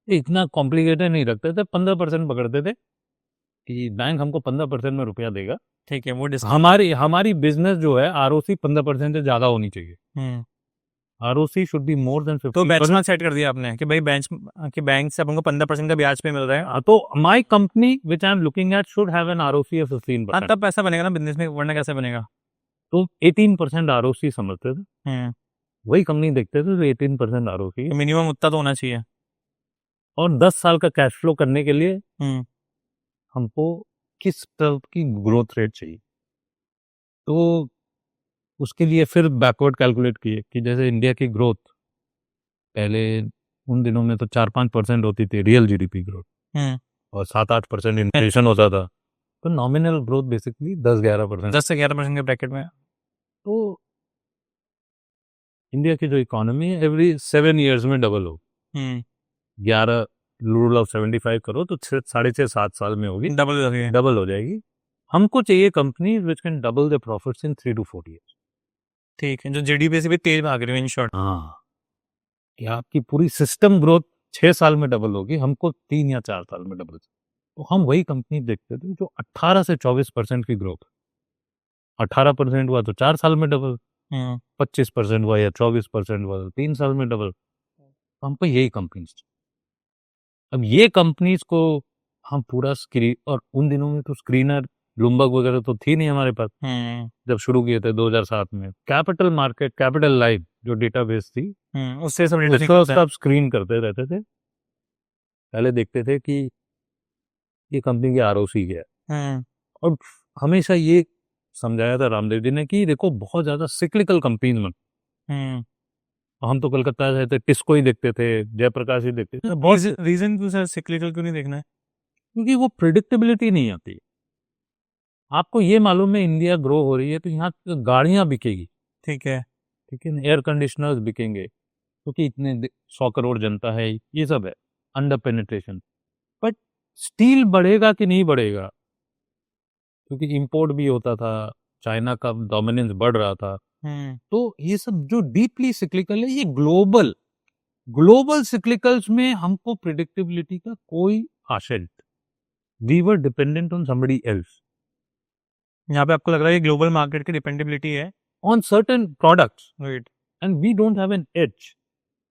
इतना कॉम्प्लिकेटेड नहीं रखते थे। 15% पकड़ते थे कि बैंक हमको 15% में रुपया देगा,
ठीक है, वो
हमारी बिजनेस जो है आरओसी 15% से ज्यादा होनी चाहिए, ROC should be more than 50%।
तो बेंचमार्क सेट कर दिया आपने कि भाई बैंक से अपन को 15% का ब्याज पे मिल रहा है,
तो my company which I am looking at should have an ROC of 15%।
तब पैसा बनेगा ना बिजनेस में, वरना कैसे बनेगा।
तो 18% आरओसी समझते थे, वही कंपनी देखते थे तो 18% आरओसी
मिनिमम उतना तो होना चाहिए।
और 10 साल का कैश फ्लो करने के लिए हमको किस तरह की ग्रोथ रेट चाहिए, तो उसके लिए फिर बैकवर्ड कैलकुलेट किए कि जैसे इंडिया की ग्रोथ पहले उन दिनों में तो 4-5% होती थी रियल जीडीपी ग्रोथ, और 7-8% इन्फ्लेशन होता था, तो नॉमिनल ग्रोथ बेसिकली 10-11%,
10 से 11% के ब्रैकेट में।
तो इंडिया की जो इकोनॉमी है एवरी 7 ईयर्स में डबल हो, 11 रूल ऑफ 75 करो तो 6.5-7 साल में होगी, डबल हो जाएगी। हमको चाहिए company which can double the profits in 3 to 4 years।
ठीक है, जो जीडीपी से भी तेज भाग रही है, इन शॉर्ट।
हाँ, कि आपकी पूरी सिस्टम ग्रोथ 6 साल में डबल होगी, हमको 3 या 4 साल में डबल। तो हम वही कंपनी देखते थे जो 18 से 24% की ग्रोथ, 18% हुआ तो 4 साल में डबल, 25% हुआ या 24% हुआ तो 3 साल में डबल। हमको यही कंपनीज, अब ये कंपनीज को हम पूरा स्क्रीन, और उन दिनों में तो स्क्रीनर ब्लूमबर्ग वगैरह तो थी नहीं हमारे पास, जब शुरू किए थे 2007 में। कैपिटल मार्केट, कैपिटल लाइव जो डेटाबेस थी,
उससे
सब स्क्रीन करते रहते थे, पहले देखते थे कि ये कंपनी की आरओसी क्या है, और हमेशा ये समझाया था रामदेव जी ने कि देखो बहुत ज्यादा सिक्लिकल कंपनीज में, हम तो कलकत्ता से थे, टिस्को ही देखते थे, जयप्रकाश ही देखते थे।
बहुत रीजन क्यों सर सिक्लिकल क्यों नहीं देखना है?
क्योंकि वो प्रिडिक्टेबिलिटी नहीं आती। आपको ये मालूम है इंडिया ग्रो हो रही है तो यहाँ गाड़ियां बिकेगी,
ठीक है,
एयर कंडीशनर्स बिकेंगे क्योंकि इतने 100 करोड़ जनता है, ये सब है अंडर पेनिट्रेशन। बट स्टील बढ़ेगा कि नहीं बढ़ेगा, क्योंकि इंपोर्ट भी होता था, चाइना का डोमिनेंस बढ़ रहा था। तो ये सब जो डीपली सिक्लिकल है, ये ग्लोबल सिक्लिकल्स में हमको प्रिडिक्टेबिलिटी का कोई आशय नहीं। We were dependent on somebody else.
यहाँ पे आपको लग रहा है ग्लोबल मार्केट की डिपेंडेबिलिटी है
on certain products,
right,
and we don't have an edge,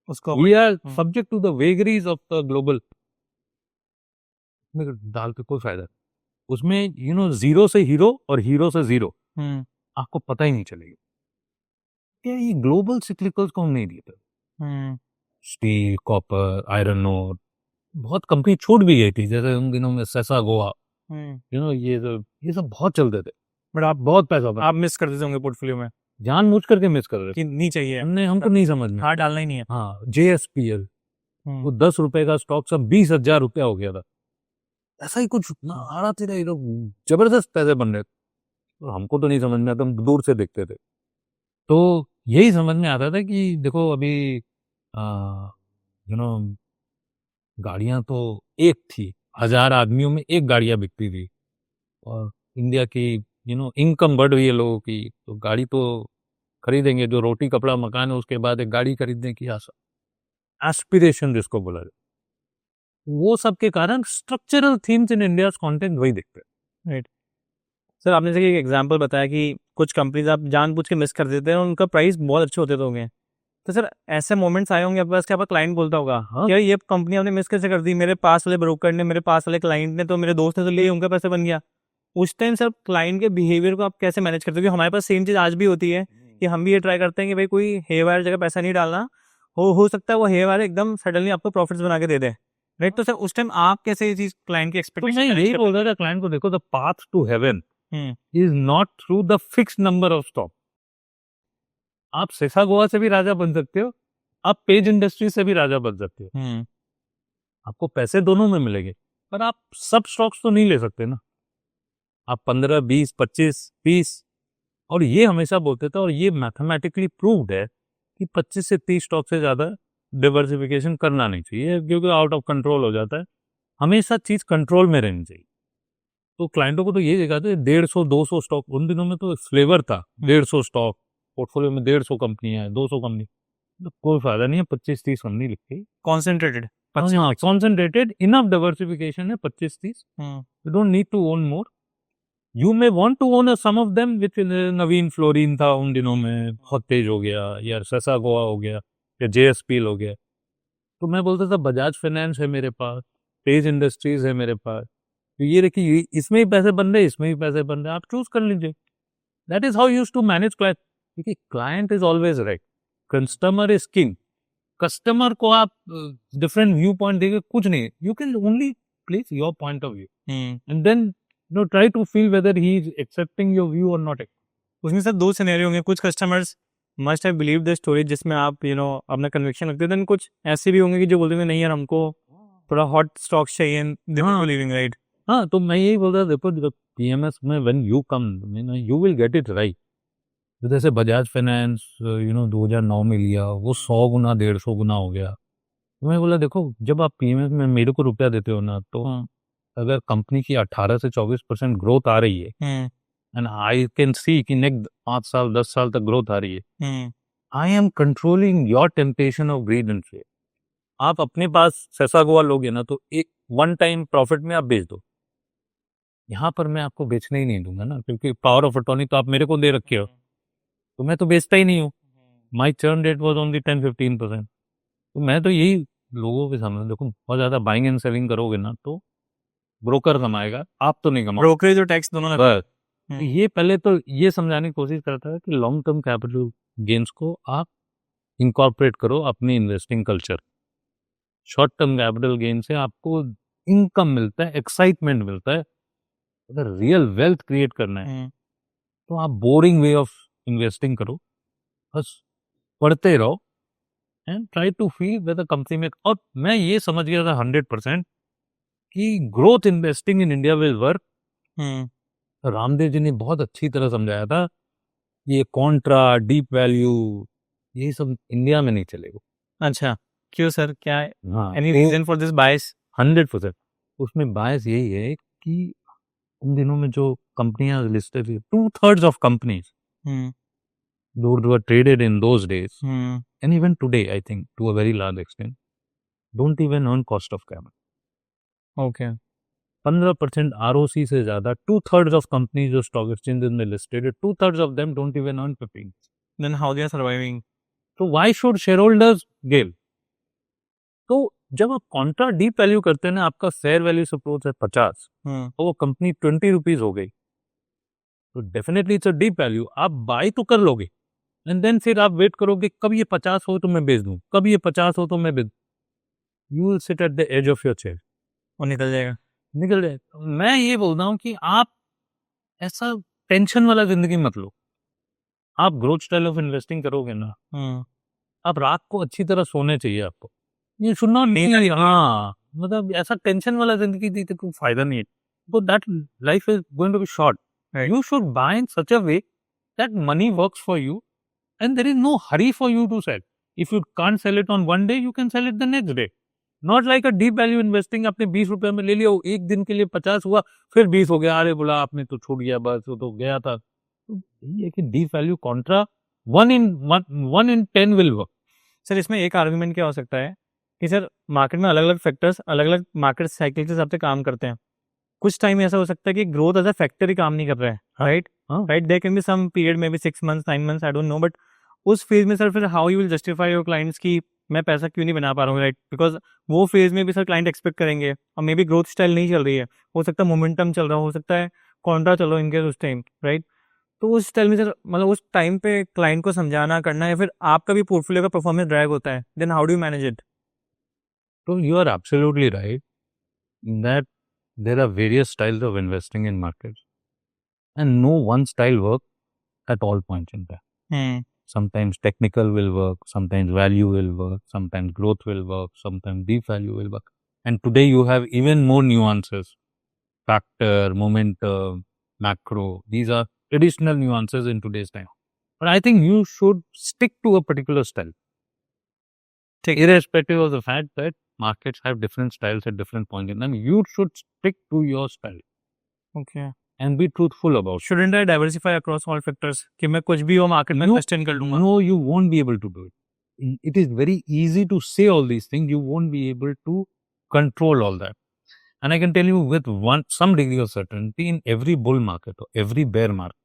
उसको
we are subject to the vagaries of the global. डाल के कोई फायदा, उसमें जीरो से हीरो और हीरो से जीरो आपको पता ही नहीं चलेगा। क्या ये ग्लोबल सिक्लिकल्स को हम नहीं देते। स्टील, कॉपर, आयरन ओर, बहुत कंपनी छूट भी गई थी, जैसे उन दिनों में सेसा गोवा, ये सब बहुत चलते थे, बट आप बहुत पैसा
आप मिस कर देते होंगे पोर्टफोलियो में,
जानबूझ करके मिस कर रहे
कि नहीं चाहिए,
हमको नहीं समझ में,
हाथ डालना ही नहीं है।
हाँ, JSPL वो 10 रुपए का स्टॉक सब 20,000 रुपया हो गया था, ऐसा ही कुछ आ रहा था, जबरदस्त पैसे बन रहे, तो हमको तो नहीं समझ में आता, हम दूर से देखते थे। तो यही समझ में आता था कि देखो अभी गाड़ियां तो एक थी, 1000 आदमियों में एक गाड़ियां बिकती थी, और इंडिया की इनकम बढ़ रही है लोगों की, तो गाड़ी तो खरीदेंगे, जो रोटी कपड़ा मकान है उसके बाद एक गाड़ी खरीदने की आशा, एस्पिरेशन जिसको बोला जाए, वो सब के कारण structural themes in India content वही दिखते हैं।
राइट सर, आपने जैसे एक एग्जांपल बताया कि कुछ कंपनीज आप जानबूझ के मिस कर देते हैं और उनका प्राइस बहुत अच्छे होते होंगे, तो सर ऐसे मोमेंट्स आए होंगे आपके पास कि आपका क्लाइंट बोलता होगा, हाँ? यार ये कंपनी आपने मिस कैसे कर दी, मेरे पास वाले ब्रोकर ने, मेरे पास वाले क्लाइंट ने, तो मेरे दोस्त ने तो लिए, उनका पैसे बन गया, उस टाइम सर क्लाइंट के बिहेवियर को आप कैसे मैनेज करते हो? क्योंकि हमारे पास सेम चीज़ आज भी होती है कि हम भी ये ट्राई करते हैं कि भाई कोई हेयर वायर जगह पैसा नहीं डालना, हो सकता है वो हेयर वायर एकदम सडनली आपको प्रॉफिट्स बना के दे दे, राइट? तो सर उस टाइम आप कैसे ये चीज़ क्लाइंट की
तो
एक्सपेक्टेशन
मैं यही बोल रहा था क्लाइंट को, देखो the path to heaven is not through the fix number of stock. आप सेसा गोवा से भी राजा बन सकते हो, आप पेज इंडस्ट्री से भी राजा बन सकते हो, आपको पैसे दोनों में मिलेंगे, पर आप सब स्टॉक्स तो नहीं ले सकते ना। आप 15, 20, 25, 30, और ये हमेशा बोलते थे, और ये मैथमेटिकली प्रूव्ड है कि 25 से 30 स्टॉक से ज्यादा डिवर्सिफिकेशन करना नहीं चाहिए, क्योंकि आउट ऑफ कंट्रोल हो जाता है। हमेशा चीज कंट्रोल में रहनी चाहिए। तो क्लाइंटों को तो ये देखा था 150, 200 स्टॉक, उन दिनों में तो फ्लेवर था 150 स्टॉक, पोर्टफोलियो में 150 कंपनियां हैं, 200 कंपनी, तो कोई फायदा नहीं है 25-30 कंपनी लिख के।
कॉन्सेंट्रेटेड
हाँ, कॉन्सेंट्रेटेड इनफ डाइवर्सिफिकेशन है 25-30, you don't need to own more. You may want to own some of them, which Navin Fluorine था उन दिनों में, बहुत तेज हो गया, या सेसा गोवा हो गया, या जेएसपीएल हो गया। तो मैं बोलता था बजाज फाइनेंस है मेरे पास, पेज इंडस्ट्रीज है मेरे पास, तो ये देखिए इसमें ही पैसे बन रहे, इसमें ही पैसे बन रहे, आप चूज कर लीजिए। That is how use to manage client, क्योंकि client is always right, customer is king. Customer को आप डिफरेंट व्यू पॉइंट देंगे कुछ नहीं, you can only place your point of view and then try to feel whether he is accepting your view और not.
उसमें sir दो scenario होंगे, कुछ customers must have believe the story जिसमें आप अपना कन्विक्शन रखते हैं, देन कुछ ऐसे भी होंगे कि जो बोलते हैं नहीं यार हमको थोड़ा हॉट स्टॉक चाहिए, दे विल बिलीविंग, राइट?
हाँ, तो मैं यही बोल रहा था, देखो पीएमएस में when you come you will get it right. जैसे बजाज फाइनेंस 2009 में लिया, वो 100 गुना 150 गुना हो गया। तो मैं बोला देखो, जब आप पीएमएस में मेरे को रुपया देते हो ना, तो अगर कंपनी की 18 से 24% ग्रोथ आ रही है, एंड आई कैन सी कि नेक्स्ट 5 साल 10 साल तक ग्रोथ आ रही है, I am controlling your temptation of greed and fair. आप अपने पास सेसा गोवा लोगे ना, तो एक वन टाइम प्रॉफिट में आप बेच दो। यहाँ पर मैं आपको बेचने ही नहीं दूंगा ना, क्योंकि पावर ऑफ अटॉर्नी तो आप मेरे को दे रखे हो, तो मैं तो बेचता ही नहीं हूँ। माई चर्न रेट वॉज ओनली 10-15%। तो मैं तो यही लोगों के सामने, देखो बहुत ज्यादा बाइंग एंड सेलिंग करोगे ना, तो ब्रोकर कमाएगा, आप तो नहीं कमाओगे,
ब्रोकरेज और टैक्स दोनों लगा।
बस। तो ये पहले तो ये समझाने की कोशिश करता है कि लॉन्ग टर्म कैपिटल गेन्स को आप इंकॉर्पोरेट करो अपनी investing culture. Short term capital gain से आपको इनकम मिलता है, एक्साइटमेंट मिलता है। अगर रियल वेल्थ क्रिएट करना है तो आप बोरिंग वे ऑफ इन्वेस्टिंग करो, बस पढ़ते रहो and try to feel whether company में। और मैं ये समझ गया था 100% कि growth investing in India will work. Ramdev ji ने बहुत अच्छी तरह समझाया था, ये कॉन्ट्रा, डीप वैल्यू, ये सब इंडिया में नहीं चलेगा।
अच्छा, क्यों सर, क्या है?
हाँ,
एनी रीजन फॉर दिस बायस?
100%। उसमें बायस यही है कि उन दिनों में जो कंपनियां लिस्टेड थी, 2/3 of companies those were traded in those days, and even today I think to a very large extent don't even earn cost of capital.
Okay.
15% ROC से ज्यादा 2/3 of companies जो stock exchanges में listed है, 2/3 of them don't even earn 15.
Then how they are surviving?
तो why should shareholders give? तो जब आप Contra deep value करते हैं ना, आपका फेयर वैल्यू सपोज है 50, तो वो कंपनी 20 रुपीज हो गई, तो definitely it's a deep value, आप बाय तो कर लोगे, एंड देन फिर आप वेट करोगे कब ये 50 हो तो मैं बेच दूं, कब ये 50 हो तो मैं बेच। You will sit at the edge of your chair,
और निकल जाएगा।
निकल जाए। तो मैं ये बोल रहा हूँ कि आप ऐसा टेंशन वाला जिंदगी मत लो। आप ग्रोथ स्टाइल ऑफ इन्वेस्टिंग करोगे ना, आप रात को अच्छी तरह सोने चाहिए आपको, ये सुनना नहीं। हाँ, मतलब ऐसा टेंशन वाला जिंदगी दी तो कोई फायदा नहीं है। तो that life is going to be short. You should buy in such a way that money works for you and there is no hurry for you to sell. If you can't sell it on one day, you can sell it the next day. Not like a deep value investing, आपने 20 रुपए में ले लिया, एक दिन के लिए 50 हुआ, फिर 20 हो गया, अरे बोला आपने तो छूट गया, बस वो तो गया था। तो यही है कि deep value Contra 1 in 10 will work.
Sir इसमें एक आर्गुमेंट क्या हो सकता है कि सर मार्केट में अलग अलग फैक्टर्स अलग अलग मार्केट साइकिल के हिसाब से काम करते हैं। कुछ टाइम ऐसा हो सकता है कि ग्रोथ एज अ फैक्टर ही काम नहीं कर रहा है, right? Right, there can be some period may be 6 months 9 months, I don't know, but उस फेज में सर फिर how you will justify your clients की मैं पैसा क्यों नहीं बना पा रहा हूँ, राइट? बिकॉज वो फेज में भी सर क्लाइंट एक्सपेक्ट करेंगे और मे बी ग्रोथ स्टाइल नहीं चल रही है, हो सकता है मोमेंटम चल रहा हो सकता है कॉन्ट्रा चलो इनके उस टाइम, राइट? तो उस टाइम में सर मतलब उस टाइम पे क्लाइंट को समझाना करना, या फिर आपका भी पोर्टफोलियो का परफॉर्मेंस ड्रैग होता है, then how do you manage it?
So you are absolutely right that there are various styles of investing in markets, and no one style works at all points in time. Sometimes technical will work, sometimes value will work, sometimes growth will work, sometimes deep value will work. And today you have even more nuances: factor, momentum, macro. These are additional nuances in today's time. But I think you should stick to a particular style, irrespective of the fact that markets have different styles at different points in time. You should stick to your style
okay,
and be truthful about it.
Shouldn't I diversify across all factors कि मैं कुछ भी हो market में
No,
invest कर लूंगा?
No, you won't be able to do it. It is very easy to say all these things. You won't be able to control all that. And I can tell you with some degree of certainty, in every bull market or every bear market,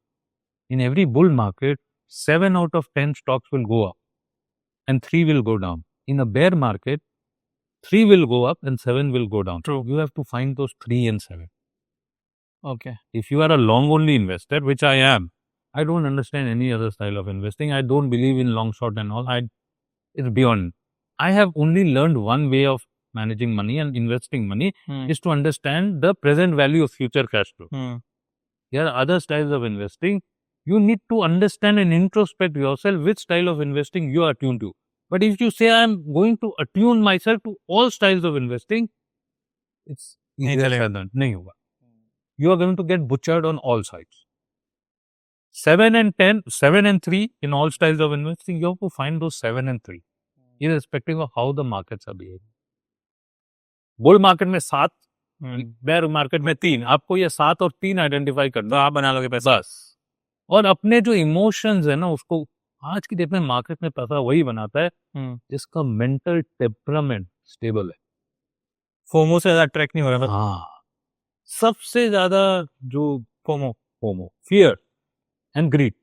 in every bull market, 7 out of 10 stocks will go up and 3 will go down. In a bear market, 3 will go up and 7 will go down.
True.
You have to find those 3 and 7.
Okay,
If you are a long only investor, which I am, I don't understand any other style of investing. I don't believe in long short and all. It's beyond. I have only learned one way of managing money and investing money is to understand the present value of future cash flow. There are other styles of investing. You need to understand and introspect yourself which style of investing you are attuned to. But if you say I am going to attune myself to all styles of investing, it's
नहीं चलेगा।
नहीं होगा. You are going to get butchered on all sides. 7 and 10, 7 and 3 in all styles of investing, you have to find those 7 and 3, irrespective of how the markets are behaving. Bull market में 7, bear market में 3. आपको ये 7 और 3 identify करना,
तो आप बना लोगे पैसा।
बस. और अपने जो इमोशंस है ना, उसको आज की डेट में मार्केट में पैसा वही बनाता है जिसका मेंटल टेम्परामेंट स्टेबल है.
फोमो से ज्यादा अट्रैक्ट नहीं हो रहा।
हाँ, सबसे ज्यादा जो फोमो, फियर एंड ग्रीड.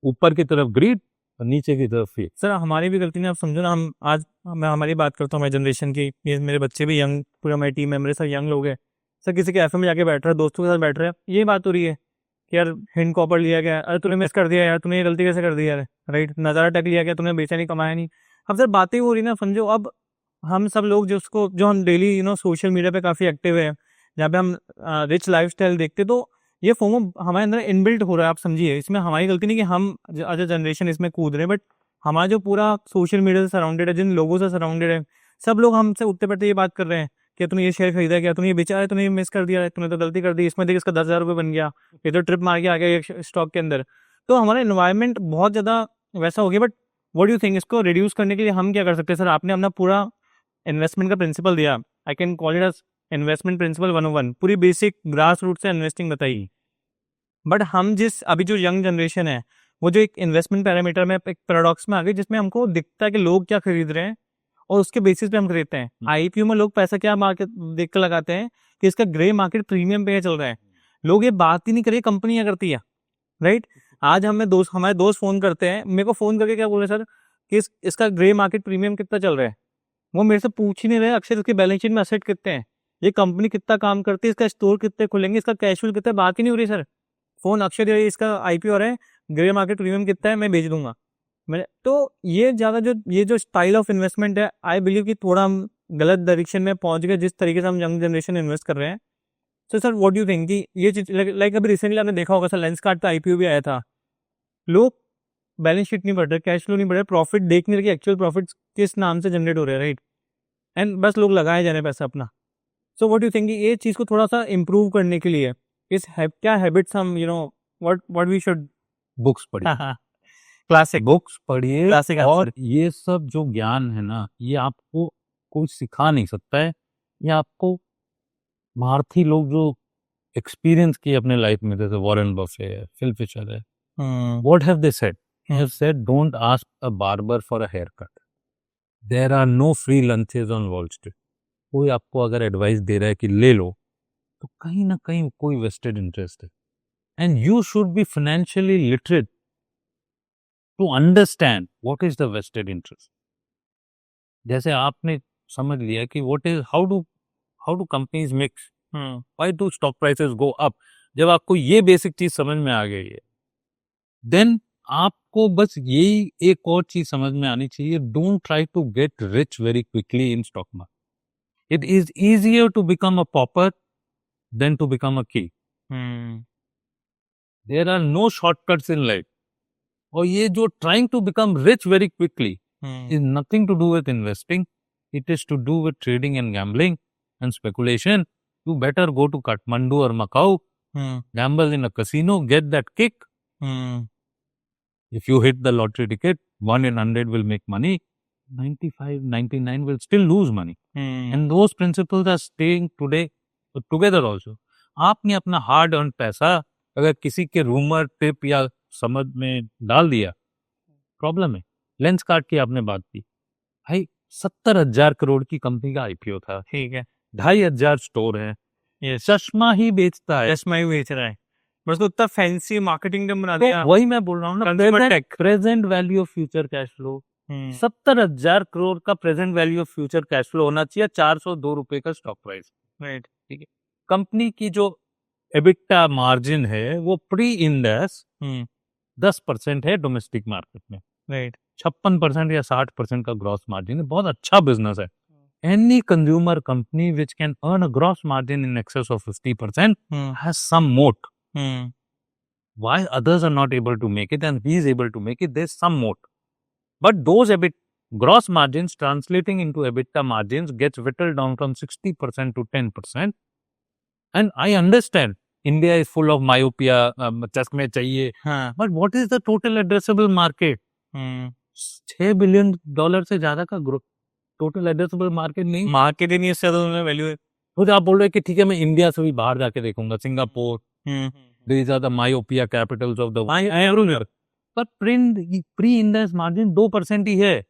ऊपर की तरफ ग्रीड और नीचे की तरफ फियर.
सर हमारी भी गलती नहीं, आप समझो ना, हम आज मैं हमारी बात करता हूँ, हमारी जनरेशन की, ये मेरे बच्चे भी यंग, पूरा मेरी टीम मेंबर सब यंग लोग हैं सर। किसी के एफ में जाके बैठ रहा है, दोस्तों के साथ बैठ रहे हैं, ये बात हो रही है कि यार हिंड कॉपर लिया गया, अरे तूने मिस कर दिया यार, तूने ये गलती कैसे कर दी यार, राइट? नज़ारा टैग लिया गया, तूने बेचा नहीं, कमाया नहीं। अब सर बातें हो रही ना, समझो अब हम सब लोग जो हम डेली सोशल मीडिया पे काफ़ी एक्टिव है, जहाँ पे हम रिच लाइफस्टाइल देखते, तो ये फोमो हमारे अंदर इनबिल्ट हो रहा है। आप समझिए, इसमें हमारी गलती नहीं कि हम एज अ जनरेशन इसमें कूद रहे हैं, बट हमारा जो पूरा सोशल मीडिया से सराउंडेड है, जिन लोगों से सराउंडेड है, सब लोग हमसे उठते बैठते ये बात कर रहे हैं कि तूने ये शेयर खरीदा, क्या तूने ये बेचा है, तूने ये मिस कर दिया है, तूने तो गलती कर दी, इसमें देख इसका 10,000 रुपये बन गया, ये तो ट्रिप मार के आ गया स्टॉक के अंदर। तो हमारा इन्वायरमेंट बहुत ज़्यादा वैसा हो गया। But what do you think, इसको रिड्यूस करने के लिए हम क्या कर सकते हैं? सर आपने अपना पूरा इन्वेस्टमेंट का प्रिंसिपल दिया, I can call it as investment principle 101, पूरी बेसिक ग्रास रूट से इन्वेस्टिंग बताई। बट हम जिस अभी जो यंग जनरेशन है, वो जो एक इन्वेस्टमेंट पैरामीटर में एक पैराडॉक्स में आ गई, जिसमें हमको दिखता है कि लोग क्या खरीद रहे हैं और उसके बेसिस पे हम खरीदते हैं। आईपीओ में लोग पैसा क्या मार्केट देख कर लगाते हैं कि इसका ग्रे मार्केट प्रीमियम पे चल रहा है। लोग ये बात ही नहीं करिए, कंपनियां करती है, राइट? आज हमारे दोस्त फोन करते हैं, मेरे को फोन करके क्या बोल रहे सर कि इसका ग्रे मार्केट प्रीमियम कितना चल रहा है। वो मेरे से पूछ ही नहीं रहे अक्षर उसके बैलेंस शीट में असेट कितने हैं, ये कंपनी कितना काम करती है, इसका स्टोर कितने खुलेंगे, इसका कैश फ्लो कितना, बात ही नहीं हो रही सर। फोन अक्षर इसका आईपीओ है, ग्रे मार्केट प्रीमियम कितना है, मैं बेच दूंगा। तो ये ज़्यादा ये जो स्टाइल ऑफ इन्वेस्टमेंट है, आई बिलीव कि थोड़ा हम गलत डायरेक्शन में पहुंच गए, जिस तरीके से हम यंग जनरेशन इन्वेस्ट कर रहे हैं। तो sir what do you think कि ये चीज़ लाइक अभी रिसेंटली आपने देखा होगा सर, लेंसकार्ट का आईपीओ भी आया था। लोग बैलेंस शीट नहीं बढ़ रहे, कैश फ्लो नहीं बढ़ रहा, प्रॉफिट देख नहीं रहे, एक्चुअल प्रॉफिट किस नाम से जनरेट हो रहे हैं, राइट? एंड बस लोग लगाए जा रहे हैं पैसा अपना। सो व्हाट डू थिंक ये चीज़ को थोड़ा सा इम्प्रूव करने के लिए क्या हैबिट्स हम व्हाट वी शुड?
बुक्स पढ़िए,
क्लासिक
बुक्स पढ़िए,
क्लासिक
और ये सब जो ज्ञान है ना, ये आपको कोई सिखा नहीं सकता है। ये आपको भारतीय लोग जो एक्सपीरियंस किए अपने लाइफ में, जैसे वॉरेन बफे है, फिल फिशर है, what have they said? They have said, don't ask a barber for a haircut. There are no free lunches on Wall Street. कोई आपको अगर एडवाइस दे रहा है कि ले लो, तो कहीं ना कहीं कोई वेस्टेड इंटरेस्ट है। And you should be financially literate to understand what is the vested interest. जैसे आपने समझ लिया कि what is how do companies mix, why do stock prices go up, जब आपको ये बेसिक चीज समझ में आ गई है, देन आपको बस यही एक और चीज समझ में आनी चाहिए, don't try to get rich very quickly in stock market. It is easier to become a pauper than to become a king. There are no shortcuts in life. और ये जो trying to become rich very quickly is nothing to do with investing. It is to do with trading and gambling and speculation. You better go to Kathmandu or Macau, gamble in a casino, get that kick. If you hit the lottery ticket, 1 in 100 will make money. 95, 99 will still lose money. And those principles are staying today together also. आपने अपना hard earn पैसा अगर किसी के rumour tip या समझ में डाल दिया, प्रॉब्लम है। लेंस कार्ड की आपने बात की, भाई 70,000 करोड़ की कंपनी का आईपीओ था,
ठीक है,
2,500 स्टोर है,
ये
चश्मा ही बेचता है।
चश्मा ही बेच रहा है, बस उसको इतना फैंसी मार्केटिंग ने बना
तो
दिया।
वही मैं बोल रहा हूँ ना,
Consumer tech.
Present value of future cash flow 70,000 crore का present value of future cash flow होना चाहिए, 402 रुपए का स्टॉक प्राइस।
राइट,
ठीक है, कंपनी की जो एबिटा मार्जिन है वो प्री इंडेक्स 10% है डोमेस्टिक मार्केट में,
राइट,
56% या 60% का ग्रॉस मार्जिन है, बहुत अच्छा बिजनेस है। Any consumer company which can earn a gross margin in excess of 50% has some moat. Why others are not able to make it and he is able to make it, there's some moat. But those gross margins translating into EBITDA margins gets whittled down from 60% to 10%. And I understand India is full of myopia, चश्मे चाहिए,
हाँ,
but what is the total addressable market? $6 billion से ज्यादा का total addressable market नहीं,
market ही नहीं, इससे ज्यादा उन्हें वैल्यू है।
तो आप बोल रहे हैं कि ठीक है मैं इंडिया से भी बाहर जाके देखूंगा, Singapore, these are the myopia capitals of the world. पर प्री इंडेक्स मार्जिन 2% ही है,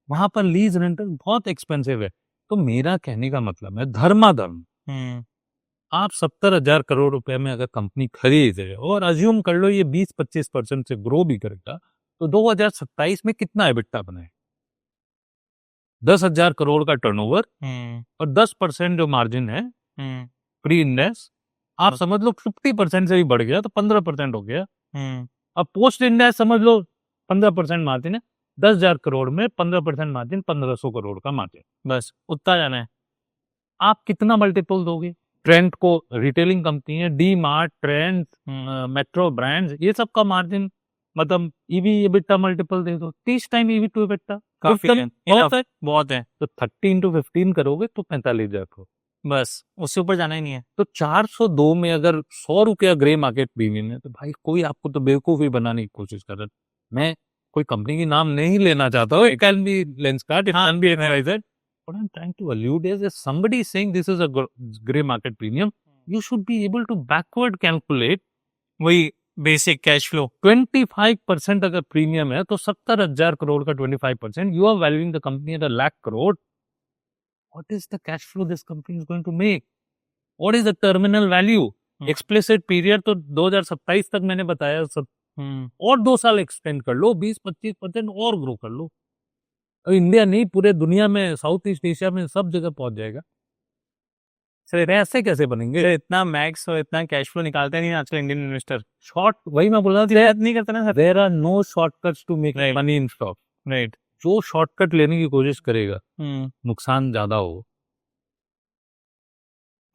वहां पर लीज रेंटल बहुत एक्सपेंसिव है। तो मेरा कहने का मतलब है धर्माधर्म, आप 70,000 करोड़ रुपए में अगर कंपनी खरीद रहे हो और अज्यूम कर लो ये 20-25% से ग्रो भी करेगा, तो 2027 में कितना एबिटा बनाए? 10,000 करोड़ का टर्नओवर और 10% जो मार्जिन है प्री इंडेक्स, आप समझ लो 50% से भी बढ़ गया तो 15% हो गया। अब पोस्ट इंडेक्स समझ लो 15% मार्जिन है, 10,000 करोड़ में 15% मार्जिन, 1,500 करोड़ का मार्जिन, बस उतना जाना है। आप कितना मल्टीपल दोगे? ट्रेंड को रिटेलिंग कंपनी है, D mart, trend, metro brands, ये सब का मार्जिन मतलब ईवी एबिटा मल्टीपल दे दो, 30 टाइम ईवी टू एबिटा, बहुत है। तो 30 into 15 करोगे तो 45,000 करोड़, बस उससे ऊपर जाना ही नहीं है। तो 402 में अगर 100 रुपया ग्रे मार्केट प्रीमियम है, तो भाई कोई आपको तो बेवकूफ ही बनाने की कोशिश कर रहा है। मैं कोई कंपनी की नाम नहीं लेना चाहता हूँ, it can be Lenskart, it can be analysed, what I'm trying to allude is if somebody is saying this is a gray market premium, you should be able to backward calculate
वही basic cash flow.
25% अगर premium है तो 70,000 करोड़ का 25%, you are valuing the company at 1,00,000 crore. What is the cash flow this company is going to make? What is the terminal value? Explicit period तो 2027 तक मैंने बताया सब, और 2 साल एक्सटेंड कर लो, 20-25% और ग्रो कर लो। इंडिया नहीं, पूरे दुनिया में, साउथ ईस्ट एशिया में सब जगह पहुंच जाएगा। सर ऐसे कैसे बनेंगे?
इतना मैक्स और इतना कैश फ्लो निकालते नहीं आजकल इंडियन इन्वेस्टर।
शॉर्ट, वही मैं बोल रहा था, नहीं करते ना sir. There are no shortcuts to make money in stock.
Right,
जो शॉर्टकट लेने की कोशिश करेगा नुकसान ज्यादा हो।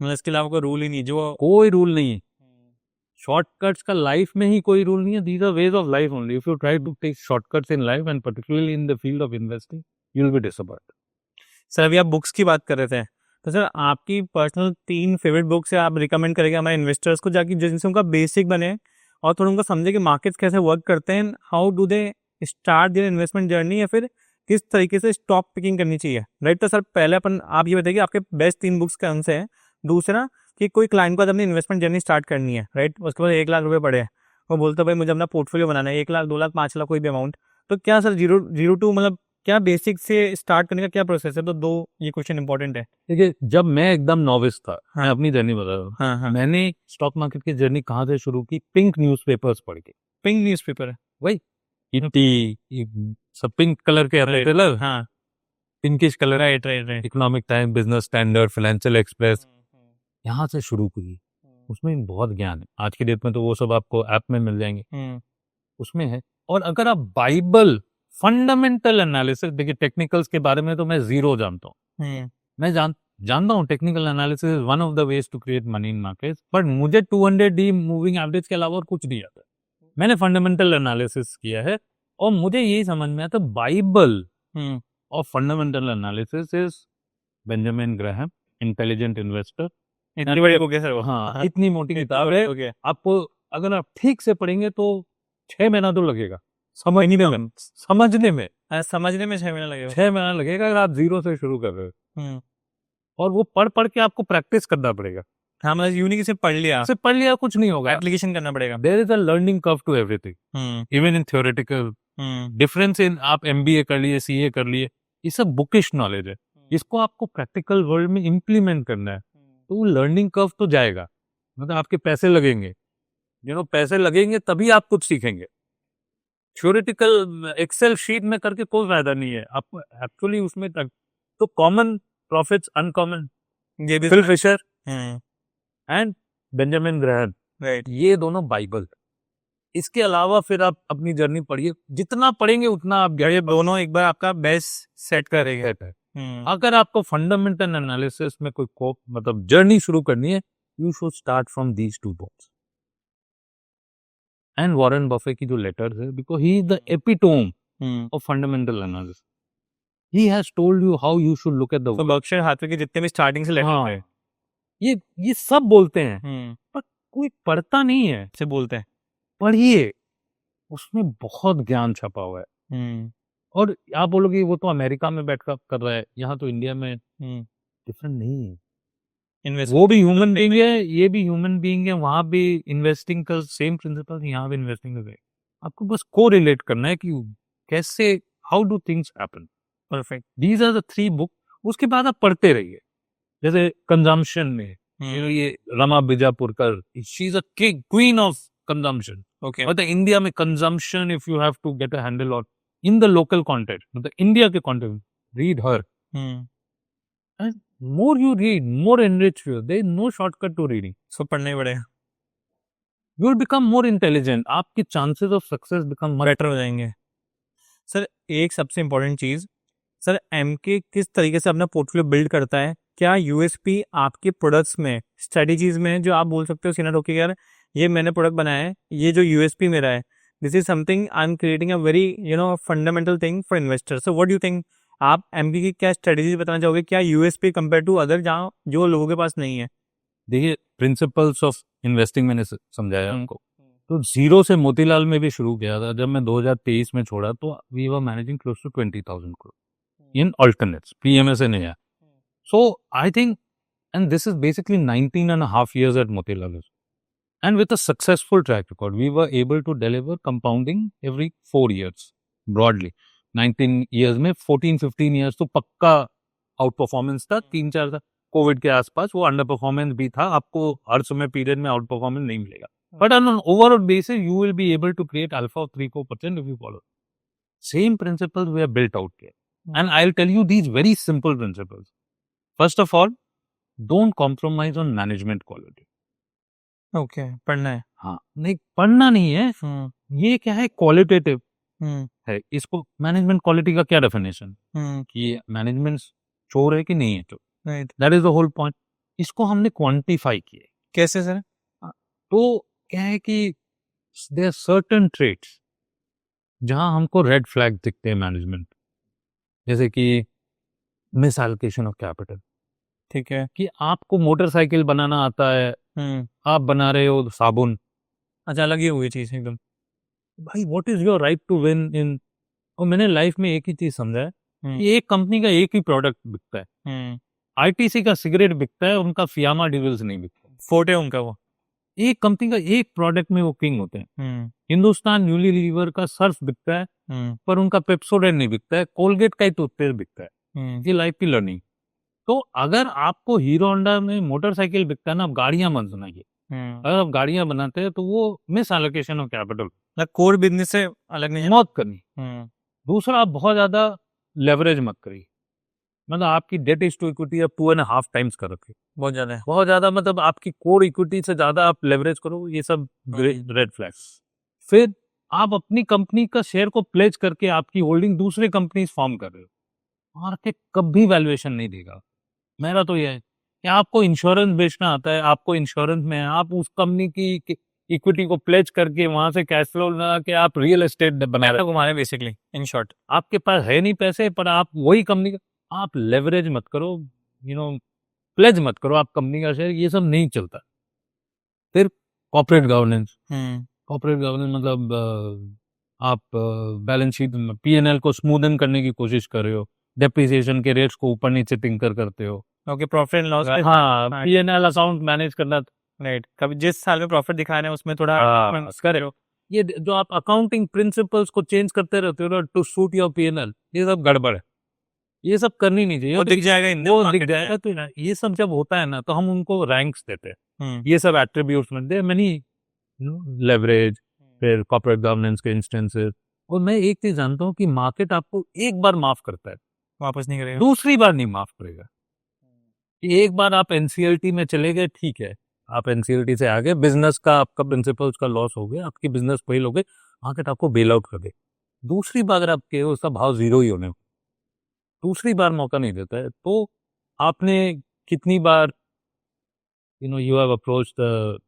मतलब इसके अलावा कोई रूल ही नहीं, जो
कोई रूल नहीं है शॉर्टकट्स का, लाइफ में ही कोई रूल नहीं है। These are ways of life only. If you try to take shortcuts in life and particularly in the field of investing, you will be disappointed.
Sir अभी आप बुक्स की बात कर रहे थे, तो सर आपकी पर्सनल 3 फेवरेट बुक्स है आप रिकमेंड करेंगे हमारे इन्वेस्टर्स को, जाकि जिनसे उनका बेसिक बने और थोड़ा उनको समझे कि मार्केट्स कैसे वर्क करते हैं, how do they start their investment journey, या फिर किस तरीके से स्टॉक पिकिंग करनी चाहिए। राइट, तो सर पहले अपन आप ये बताइए आपके बेस्ट 3 बुक्स कौन से हैं। दूसरा कि कोई क्लाइंट को अपनी इन्वेस्टमेंट जर्नी स्टार्ट करनी है, राइट, उसके बाद 1 लाख रुपए पड़े हैं, वो बोलता है भाई मुझे अपना पोर्टफोलियो बनाना है 1 लाख, 2 लाख, 5 लाख, कोई भी अमाउंट, तो क्या सर जीरो टू मतलब क्या बेसिक से स्टार्ट करने का क्या प्रोसेस है? तो 2 ये क्वेश्चन इंपॉर्टेंट है।
देखिए, जब मैं एकदम नॉविस था, मैं अपनी जर्नी बता रहा हूँ,
हाँ,
मैंने स्टॉक मार्केट की जर्नी कहाँ से शुरू की? पिंक न्यूज़पेपर्स पढ़ के।
पिंक न्यूज़पेपर है
वही सब पिंक कलर के रिटेलर,
हाँ,
pinkish colour,
right,
economic time, business standard, financial express, यहाँ से शुरू हुई। उसमें बहुत ज्ञान है। आज की डेट में तो वो सब आपको ऐप में मिल जाएंगे, उसमें है। और अगर आप बाइबल फंडामेंटल एनालिसिस, देखिए टेक्निकल्स के बारे में तो मैं जीरो जानता हूँ, मैं जानता हूँ technical analysis is one of the ways to create money in markets, but मुझे 200D मूविंग एवरेज के अलावा और कुछ नहीं आता। मैंने फंडामेंटल एनालिसिस किया है और मुझे यही समझ में आता, Bible of fundamental analysis is Benjamin Graham, intelligent investor.
इतनी बड़ी हो गया सर वो।
हाँ, इतनी मोटी किताब है।
ओके।
आपको अगर आप ठीक से पढ़ेंगे तो 6 महीना तो लगेगा समझने में।
समझने में 6 महीने लगेगा।
6 महीना लगेगा अगर आप जीरो से शुरू कर रहे हो, और वो पढ़ पढ़ के आपको प्रैक्टिस करना पड़ेगा।
हाँ, मतलब यूनिक से पढ़ लिया,
सिर्फ पढ़ लिया कुछ नहीं होगा,
एप्लीकेशन करना पड़ेगा।
There is a learning curve to everything, even in theoretical. Difference in आप MBA कर लिए, CA कर लिए, ये सब बुकिश नॉलेज है। इसको आपको प्रैक्टिकल वर्ल्ड में इम्प्लीमेंट करना है, तो वो लर्निंग कर्व तो जाएगा, मतलब आपके पैसे लगेंगे, पैसे लगेंगे तभी आप कुछ सीखेंगे। थ्योरेटिकल एक्सेल शीट में करके कोई फायदा नहीं है आपको एक्चुअली उसमें तक। तो कॉमन प्रॉफिट्स, अनकॉमन,
ये भी
Phil Fisher and Benjamin Graham,
right.
ये दोनों बाइबल। इसके अलावा फिर आप अपनी जर्नी पढ़िए, जितना पढ़ेंगे उतना आप
ये दोनों एक बार आपका बेस सेट करेगा।
अगर आपको फंडामेंटल एनालिसिस में कोई मतलब जर्नी शुरू करनी है, you should start from these 2 books. And Warren Buffett की जो लेटर्स है, because he is the epitome of fundamental analysis, he has told you how you should look at the world.
Berkshire Hathaway के जितने भी starting से letter है,
ये सब बोलते हैं, पर कोई पढ़ता नहीं है।
से बोलते हैं,
पढ़िए, उसमें बहुत ज्ञान छपा हुआ है। और आप बोलोगे वो तो अमेरिका में बैठकर कर रहा है, यहाँ तो इंडिया में डिफरेंट नहीं है। वो भी ह्यूमन बीइंग है, ये भी ह्यूमन बीइंग है, वहां भी इन्वेस्टिंग का सेम प्रिंसिपल, यहाँ भी इन्वेस्टिंग का। आपको बस को रिलेट करना है कि कैसे, how do things happen.
Perfect.
These are the 3 book. उसके बाद आप पढ़ते रहिए, जैसे कंजम्पशन में ये Rama Bijapurkar, she is a queen of consumption.
Okay.
मतलब इंडिया में consumption, if you have to get a handle on in the local context, मतलब इंडिया के context, read her. And more you read, more enrich you. There is no shortcut to reading.
So पढ़ना ही पड़ेगा।
You will become more intelligent. आपके chances of success become much
better हो जाएंगे। Sir एक सबसे important चीज, sir MK किस तरीके से अपना पोर्टफोलियो बिल्ड करता है? क्या USP आपके प्रोडक्ट्स में, स्ट्रेटेजीज में, जो आप बोल सकते हो सीना रोके यार ये मैंने प्रोडक्ट बनाया है, ये जो USP मेरा है, this is something I am creating a very fundamental thing for investor. So what do you think, आप MK की क्या स्ट्रेटेजी बताना चाहोगे? क्या USP कंपेयर टू अदर जहाँ जो लोगों के पास नहीं है?
देखिए, प्रिंसिपल्स ऑफ इन्वेस्टिंग मैंने समझाया उनको। तो जीरो से मोतीलाल में भी शुरू किया था। जब मैं 2023 में छोड़ा तो we were managing close to 20,000 crore in alternates, PMS से नहीं आया। So I think, and this is basically 19.5 years at Motilal. And with a successful track record, we were able to deliver compounding every 4 years broadly. 19 years में 14-15 years तो पक्का out performance था, 3-4 था। Covid के आसपास वो अंडर परफॉर्मेंस भी था, आपको हर समय पीरियड में आउट परफॉर्मेंस नहीं मिलेगा, but on an overall basis you will be able to create alpha of 3-4% if you follow. Same principles we have built out here. And I'll tell you these very simple principles. First of all, don't compromise on management quality.
Okay, पढ़ना है।
हाँ, नहीं पढ़ना नहीं है, ये क्या है, क्वालिटेटिव है। इसको मैनेजमेंट क्वालिटी का क्या डेफिनेशन, कि मैनेजमेंट चोर है कि नहीं है चोर,
right,
that is the whole point. इसको हमने क्वांटिफाई किया।
कैसे सर?
तो क्या है कि देयर आर सर्टेन ट्रेट्स जहां हमको रेड फ्लैग दिखते हैं मैनेजमेंट, जैसे कि मिस एलोकेशन ऑफ कैपिटल।
ठीक है,
कि आपको मोटरसाइकिल बनाना आता है, आप बना रहे हो साबुन,
अच्छा अलग ही हुई चीज एकदम।
भाई what is your right to win in. और मैंने लाइफ में एक ही चीज समझा है कि एक कंपनी का एक ही प्रोडक्ट बिकता है। ITC का सिगरेट बिकता है, उनका फियामा डिविल्स नहीं बिकता।
फोटे उनका वो
एक कंपनी का एक प्रोडक्ट में वो किंग होते हैं। हिंदुस्तान यूनिलीवर का सर्फ बिकता है, पर उनका पेप्सोडेंट नहीं बिकता है, कोलगेट का ही टूथपेस्ट बिकता है। ये लाइफ की लर्निंग। तो अगर आपको हीरो होंडा में मोटरसाइकिल बिकता है ना, आप गाड़ियां मत बनाइए। अगर आप गाड़ियां बनाते हैं तो वो miss allocation of capital,
core business से अलग नहीं है,
मत करनी। दूसरा, आप बहुत ज्यादा लेवरेज मत करिए। मतलब आपकी डेट इज टू इक्विटी आप 2.5 टाइम्स कर रखे,
बहुत ज्यादा है।
बहुत ज्यादा, मतलब आपकी कोर इक्विटी से ज्यादा आप लेवरेज करो, ये सब रेड फ्लैग्स। फिर आप अपनी कंपनी का शेयर को प्लेज करके आपकी होल्डिंग दूसरे कंपनी फॉर्म कर रहे हो, मार्केट कभी वैल्यूएशन नहीं देगा। मेरा तो ये है कि आपको इंश्योरेंस बेचना आता है, आपको इंश्योरेंस में आप उस कंपनी की इक्विटी को प्लेज करके वहां से कैश फ्लो लगा के आप रियल एस्टेट बना रहे हो।
घुमाने बेसिकली इन शॉर्ट।
आपके पास है नहीं पैसे, पर आप वही कंपनी का आप लेवरेज मत करो, प्लेज मत करो आप कंपनी का शेयर, ये सब नहीं चलता। फिर कॉर्पोरेट गवर्नेंस, कॉर्पोरेट गवर्नेंस मतलब आप बैलेंस शीट P&L को स्मूदन करने की कोशिश कर रहे हो, डेप्रिसिएशन के रेट्स को ऊपर नीचे टिंकर करते हो।
Okay, profit and loss.
हाँ, P&L अकाउंट मैनेज करना,
राइट, कभी जिस साल में प्रॉफिट दिखा रहे हैं उसमें थोड़ा
कर रहे हो। ये जो आप अकाउंटिंग प्रिंसिपल्स को चेंज करते रहते हो ना टू सूट योर P&L, ये सब गड़बड़ है, ये सब करनी नहीं चाहिए।
वो दिख जाएगा,
वो दिख जाएगा तो ना, ये सब जब होता है ना तो हम उनको रैंक्स देते हैं, ये सब एट्रीब्यूट्स में दे मैनी लेवरेज, फिर कॉर्पोरेट गवर्नेंस के इंस्टेंसेस। और मैं एक चीज जानता हूँ कि मार्केट आपको एक बार माफ करता है,
वापस नहीं करेगा,
दूसरी बार नहीं माफ करेगा। एक बार आप एनसीएलटी में चले गए, ठीक है, आप एनसीएलटी से आगे बिजनेस का आपका प्रिंसिपल्स का लॉस हो गया, आपकी बिजनेस फेल हो गई, मार्केट आपको बेल आउट कर दे। दूसरी बार अगर आपके उसका भाव जीरो ही होने, दूसरी बार मौका नहीं देता है। तो आपने कितनी बार you have approach the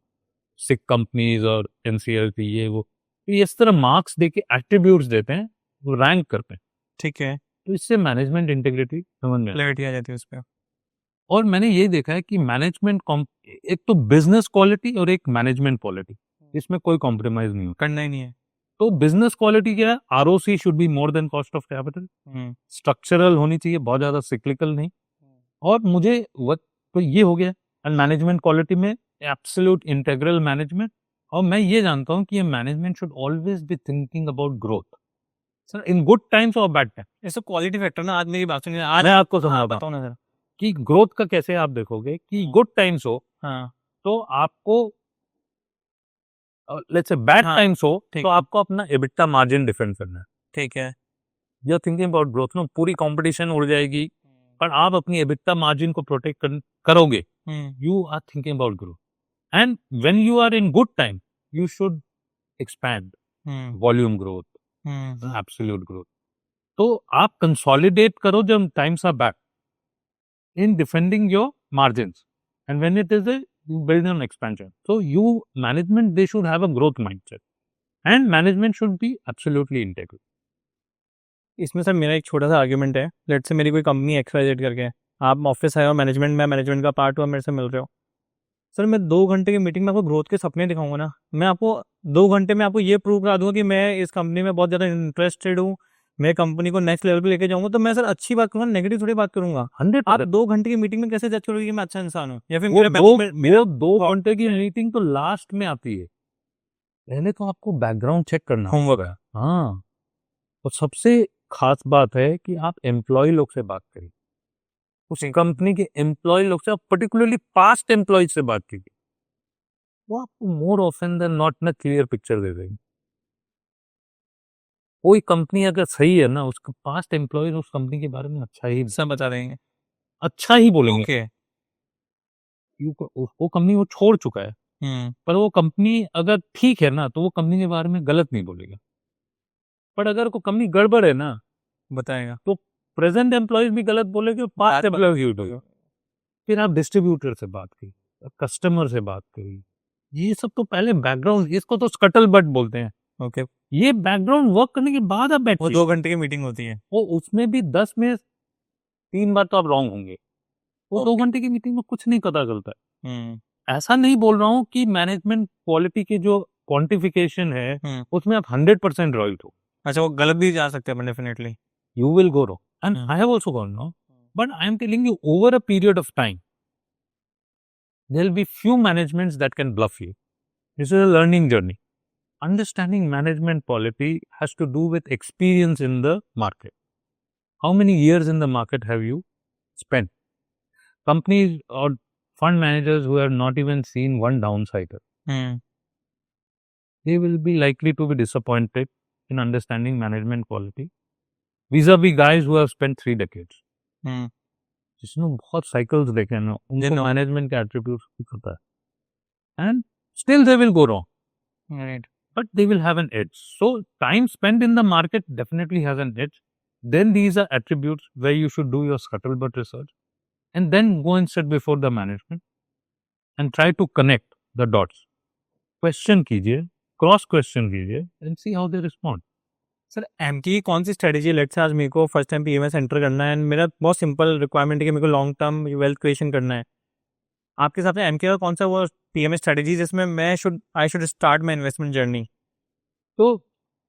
sick companies और एनसीएलटी ये वो, तो इस तरह मार्क्स देके एट्रीब्यूट्स देते हैं, वो रैंक करते हैं।
ठीक है,
तो इससे मैनेजमेंट इंटीग्रिटी समझ में।
क्लैरिटी आ जाती है उस पर।
और मैंने ये देखा है कि मैनेजमेंट एक तो बिजनेस क्वालिटी और एक मैनेजमेंट क्वालिटी, इसमें कोई कॉम्प्रोमाइज नहीं होता।
करना ही नहीं है।
तो बिजनेस क्वालिटी क्या है, ROC should be more than cost of capital, structural होनी चाहिए, बहुत ज्यादा सिक्लिकल नहीं। और मुझे तो ये हो गया। एंड मैनेजमेंट क्वालिटी में एब्सोल्यूट इंटीग्रल मैनेजमेंट। और मैं ये जानता हूँ कि ये management should always be thinking about growth, sir, in good times और बैड टाइम।
ये सब क्वालिटी फैक्टर ना, आज मेरी बात सुनिए, आज
मैं आपको समझाता
बताओ ना जरा।
हूँ कि ग्रोथ का कैसे आप देखोगे कि गुड टाइम्स हो
हाँ,
तो आपको, लेट्स से बैड
हाँ,
टाइम्स हो
ठीक
तो
है।
आपको अपना एबिटा मार्जिन डिफेंड करना है।
ठीक है,
you are thinking about growth, no, पूरी कंपटीशन उड़ जाएगी, पर आप अपनी एबिटा मार्जिन को प्रोटेक्ट करोगे, you are thinking about growth. And when you are in good time you should expand volume growth, absolute growth. तो आप कंसोलिडेट करो जब times are bad in defending your margins, and when it is a you build on expansion. So you management, they should have a growth mindset and management should be absolutely integral.
इसमें sir मेरा एक छोटा सा argument है। Let's say मेरी कोई company XYZ करके है, आप ऑफिस आए हो, मैनेजमेंट में, मैनेजमेंट का पार्ट हुआ, मेरे से मिल रहे हो। सर मैं 2 घंटे की मीटिंग में आपको ग्रोथ के सपने दिखाऊंगा ना, मैं आपको 2 घंटे में आपको ये प्रूव करा दूंगा कि मैं इस कंपनी में बहुत ज़्यादा इंटरेस्टेड हूँ, मैं कंपनी को नेक्स्ट लेवल पे लेके जाऊंगा, तो मैं सर अच्छी बात करूंगा, नेगेटिव थोड़ी बात करूंगा।
100
आप 2 घंटे की मीटिंग में कैसे जज करोगे कि मैं अच्छा इंसान हूँ या फिर
मेरे 2 घंटे की मीटिंग तो लास्ट में आती है, पहले तो आपको बैकग्राउंड चेक करना
होमवर्क है।
हाँ, और सबसे खास बात है कि आप एम्प्लॉय लोग से बात करिए, उस कंपनी के एम्प्लॉय लोग से, पर्टिकुलरली पास्ट एम्प्लॉय से बात कीजिए, वो आपको मोर ऑफन देन नॉट ना क्लियर पिक्चर दे देंगे। कोई कंपनी अगर सही है ना, उसका पास्ट एम्प्लॉय उस कंपनी के बारे में
सब बता देंगे,
अच्छा ही बोलेंगे।
ओके।
वो कंपनी वो छोड़ चुका है, पर वो कंपनी अगर ठीक है ना तो वो कंपनी के बारे में गलत नहीं बोलेगा। पर अगर कोई कंपनी गड़बड़ है ना
बताएगा,
तो प्रेजेंट एम्प्लॉयज भी गलत बोलेंगे, पास्ट एम्प्लॉय भी बोलेगा। फिर आप डिस्ट्रीब्यूटर से बात करिए, कस्टमर से बात करिए, ये सब तो पहले बैकग्राउंड, इसको तो स्कटल बट बोलते हैं।
ओके,
ये बैकग्राउंड वर्क करने के बाद आप
वो
बैठिए।
2 घंटे की मीटिंग होती है,
वो उसमें भी 10 में 3 बार तो आप रॉन्ग होंगे। वो 2 घंटे की मीटिंग में कुछ नहीं पता चलता है। ऐसा नहीं बोल रहा हूँ कि मैनेजमेंट क्वालिटी की जो क्वांटिफिकेशन है उसमें आप 100% रॉयल हो।
अच्छा, वो गलत भी जा सकते हैं definitely,
You will go wrong, and I have also gone wrong, but I am telling you, over a period of time there will be few managements that can bluff you. This is a learning journey. Understanding management quality has to do with experience in the market. How many years in the market have you spent? Companies or fund managers who have not even seen one down cycle, they will be likely to be disappointed in understanding management quality vis-a-vis guys who have spent 3 decades. जिसने बहुत cycles देखे हैं ना, उनको management के attributes पता है, and still they will go wrong,
right,
but they will have an edge. So time spent in the market definitely has an edge. Then these are attributes where you should do your scuttlebutt research and then go and sit before the management and try to connect the dots. Question कीजिए, cross question कीजिए and see how they respond.
Sir Emkay की कौन सी strategy let's say आज मेरे को first time PMS enter करना है and मेरा बहुत सिंपल रिक्वायरमेंट है कि मेरे को लॉन्ग टर्म वेल्थ क्रिएशन करना है, आपके हिसाब से एमके का कौन सा वो पीएमएस स्ट्रेटेजी जिसमें I should start my investment journey?
तो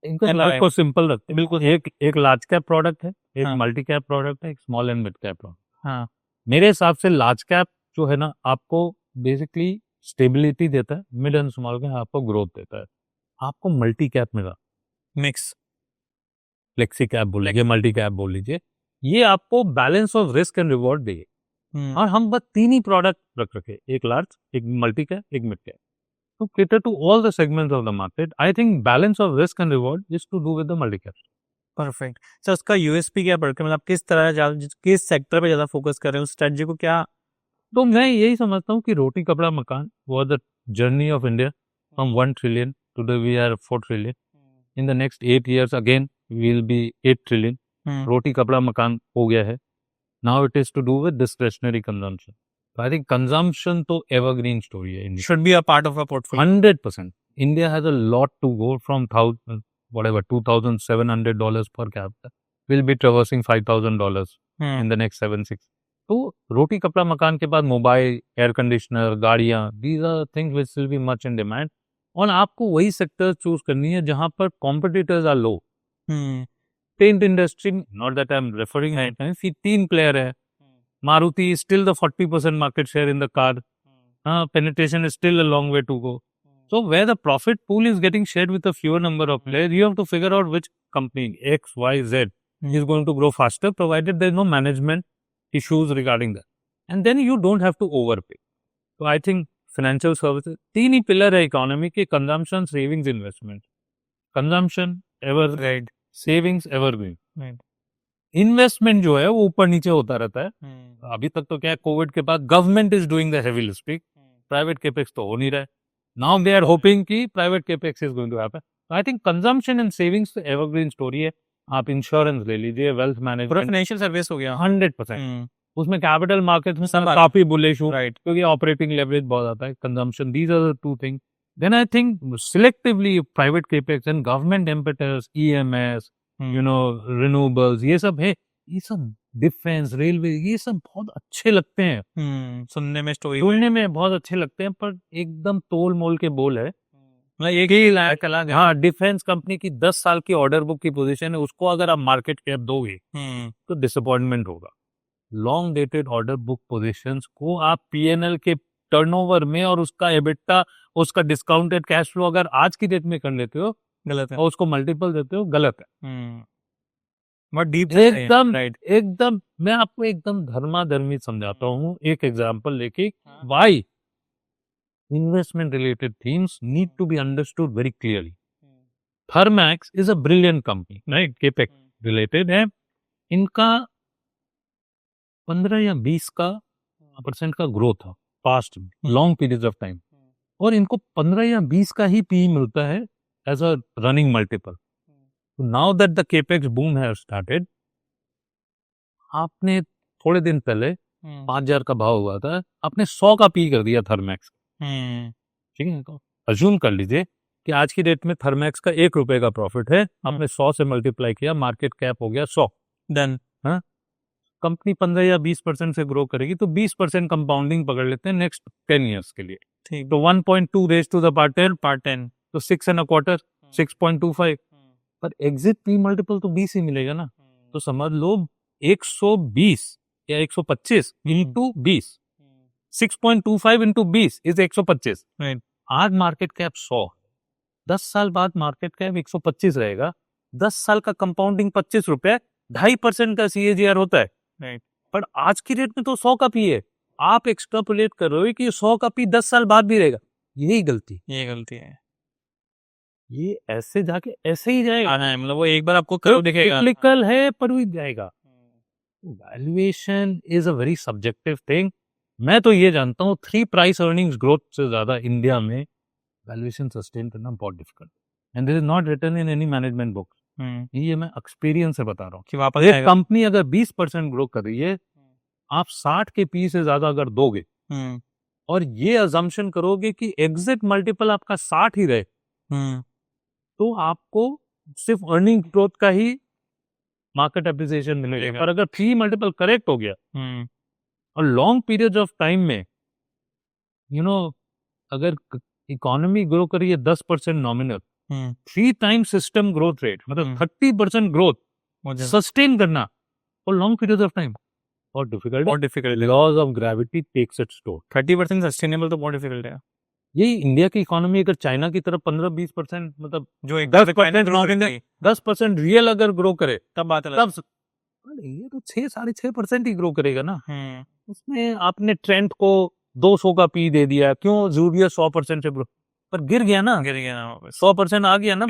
इनका लाइफ को सिंपल रखते हैं,
बिल्कुल,
एक लार्ज कैप प्रोडक्ट है, एक
हाँ,
मल्टी कैप प्रोडक्ट है, एक small and mid cap product.
हाँ,
मेरे हिसाब से लार्ज कैप जो है ना, आपको बेसिकली स्टेबिलिटी देता है, मिड एंड स्मॉल कैप आपको ग्रोथ देता है। आपको मल्टी कैप मिला,
मिक्स,
फ्लेक्सी कैप बोल लीजिए, मल्टी कैप बोल लीजिए, ये आपको balance of risk and reward देगी। और हम बस 3 ही प्रोडक्ट रख रखे, एक लार्ज, एक मल्टी कैप, एक mid cap, to cater to all the segments of the market. I think balance of risk and reward is to do with the multi cap.
Perfect. Sir उसका USP क्या पड़ता है, मतलब किस तरह किस सेक्टर पे ज्यादा फोकस कर रहे हैं, उस स्ट्रेटजी को क्या?
तो मैं यही समझता हूँ कि रोटी कपड़ा मकान was the journey of India from 1 trillion, today we are 4 trillion. In the next 8 years again we will be 8 trillion. रोटी कपड़ा मकान हो गया है. Now it is to do with discretionary consumption. So I think consumption तो evergreen story है. India.
should be a part of our portfolio.
100%. India has a lot to go from $2,700 per capita. We'll be traversing $5,000 in the next 7-6. तो रोटी कपड़ा मकान के बाद mobile, air conditioner, गाड़ियां, these are things which will be much in demand. और आपको वही sector choose करनी है जहां पर competitors are low. Paint industry, not that I am referring at, 3 player है। Maruti is still the 40% market share in the car. Penetration is still a long way to go. So where the profit pool is getting shared with a fewer number of players, you have to figure out which company X, Y, Z is going to grow faster, provided there is no management issues regarding that. And then you don't have to overpay. So I think financial services, 3 he pillar है economy के, consumption, savings, investment. Consumption ever
right,
savings evergreen,
right,
investment जो है वो ऊपर नीचे होता रहता है। अभी तक तो क्या है, कोविड के बाद government is doing the heavy lifting, private capex तो हो नहीं रहा है। नाउ दे आर होपिंग कि private capex is going to happen. I think consumption and savings तो एवरग्रीन स्टोरी है। आप इंश्योरेंस ले लीजिए, वेल्थ मैनेजमेंट,
फाइनेंशियल सर्विस हो गया
100%। उसमें कैपिटल मार्केट में काफी बुलिश हूँ, राइट, क्योंकि ऑपरेटिंग लेवरेज बहुत आता है। Consumption, these are the 2 thing. Then I think selectively private capex and government impetus, EMS, you know, renewables, ये सब है, ये सब डिफेंस, रेलवे, ये सब बहुत अच्छे लगते हैं,
सुनने में, स्टोरी
बोलने में बहुत अच्छे लगते हैं, पर एकदम तोल मोल के बोल है।
मतलब एक ही लायक अलग है।
हाँ, डिफेंस कंपनी की 10 साल की ऑर्डर बुक की पोजीशन है, उसको अगर आप मार्केट कैप दोगे तो डिसअपॉइंटमेंट होगा। Long dated order book positions को आप पीएनएल के टर्नओवर में और उसका एबिटा, उसका डिस्काउंटेड कैश फ्लो अगर आज की डेट में कर लेते हो,
गलत है,
और उसको मल्टीपल देते हो, गलत है।
बट डीप
एकदम
राइट,
एकदम मैं आपको एकदम धर्माधर्मी समझाता हूँ, एक एग्जांपल लेके। Why investment related themes need to be understood very clearly. Thermax is a brilliant company, right, capex related है। इनका 15 या 20% का ग्रोथ था पास्ट में, लॉन्ग पीरियड ऑफ टाइम, और इनको 15 या 20 का ही पी मिलता है as a running multiple. Now that the capex boom has started, आपने थोड़े दिन पहले 5,000 का भाव हुआ था, आपने 100 का पी कर दिया थर्मैक्स, ठीक है। तो अज्यूम कर लीजिए कि आज की डेट में थर्मैक्स का 1 रुपए का प्रॉफिट है, आपने 100 से मल्टीप्लाई किया, मार्केट कैप हो गया 100,
डन।
कंपनी 15 या 20% से ग्रो करेगी, तो 20% कंपाउंडिंग पकड़ लेते हैं नेक्स्ट 10 ईयर्स के लिए।
ठीक,
तो 1.2 रेज टू द पावर 10, तो 6.25, 6.25, पर एग्जिट पी मल्टीपल तो 20 ही मिलेगा ना। तो समझ लो 120 या 125 इंटू 20, 6.25 इंटू 20 इज 125।
राइट,
आज मार्केट कैप 100, 10 साल बाद मार्केट कैप 125 रहेगा। 10 साल का कंपाउंडिंग 25 रुपए, 2.5% का सीएजीआर होता है,
राइट,
पर आज की रेट में तो 100 का पी है। आप एक्सट्रापोलेट कर रहे हो कि 100 का पी 10 साल बाद भी रहेगा, यही गलती,
ये गलती है।
ये ऐसे जाके ऐसे ही जाएगा।
मतलब वो एक बार आपको करो दिखेगा,
सिक्लिकल है पर भी जाएगा। Valuation is a very subjective thing. मैं तो ये जानता हूँ 3 प्राइस अर्निंग्स ग्रोथ से ज्यादा इंडिया में वैल्यूएशन सस्टेन करना बहुत difficult, and this is not written in any management book. ये मैं एक्सपीरियंस से बता रहा हूँ
कि वापस
एक
आएगा।
कंपनी अगर 20% ग्रो कर रही है, आप 60 के पी से ज्यादा अगर दोगे और ये अजम्पशन करोगे कि एग्जिट मल्टीपल आपका 60 ही रहे, तो आपको सिर्फ अर्निंग ग्रोथ का ही मार्केट एप्रिसिएशन मिलेगा। पर अगर 3 मल्टीपल करेक्ट हो गया और लॉन्ग पीरियड ऑफ टाइम में अगर इकोनॉमी ग्रो करी है 10% nominal, 3 times system growth rate, मतलब 30% ग्रोथ सस्टेन करना और लॉन्ग पीरियड ऑफ टाइम बहुत difficult. Laws of gravity takes its toll.
30% sustainable तो बहुत डिफिकल्ट है।
यही इंडिया की इकोनॉमी अगर चाइना की तरफ 15-20%, मतलब
जो
10% रियल अगर ग्रो करे
तब बात अलग।
तब ये तो 6-6.5% ही ग्रो करेगा ना। उसमें आपने ट्रेंड को 200 का पी दे दिया, क्यों जरूरी है 100% से ग्रो, पर गिर गया ना, 100% आ गया ना,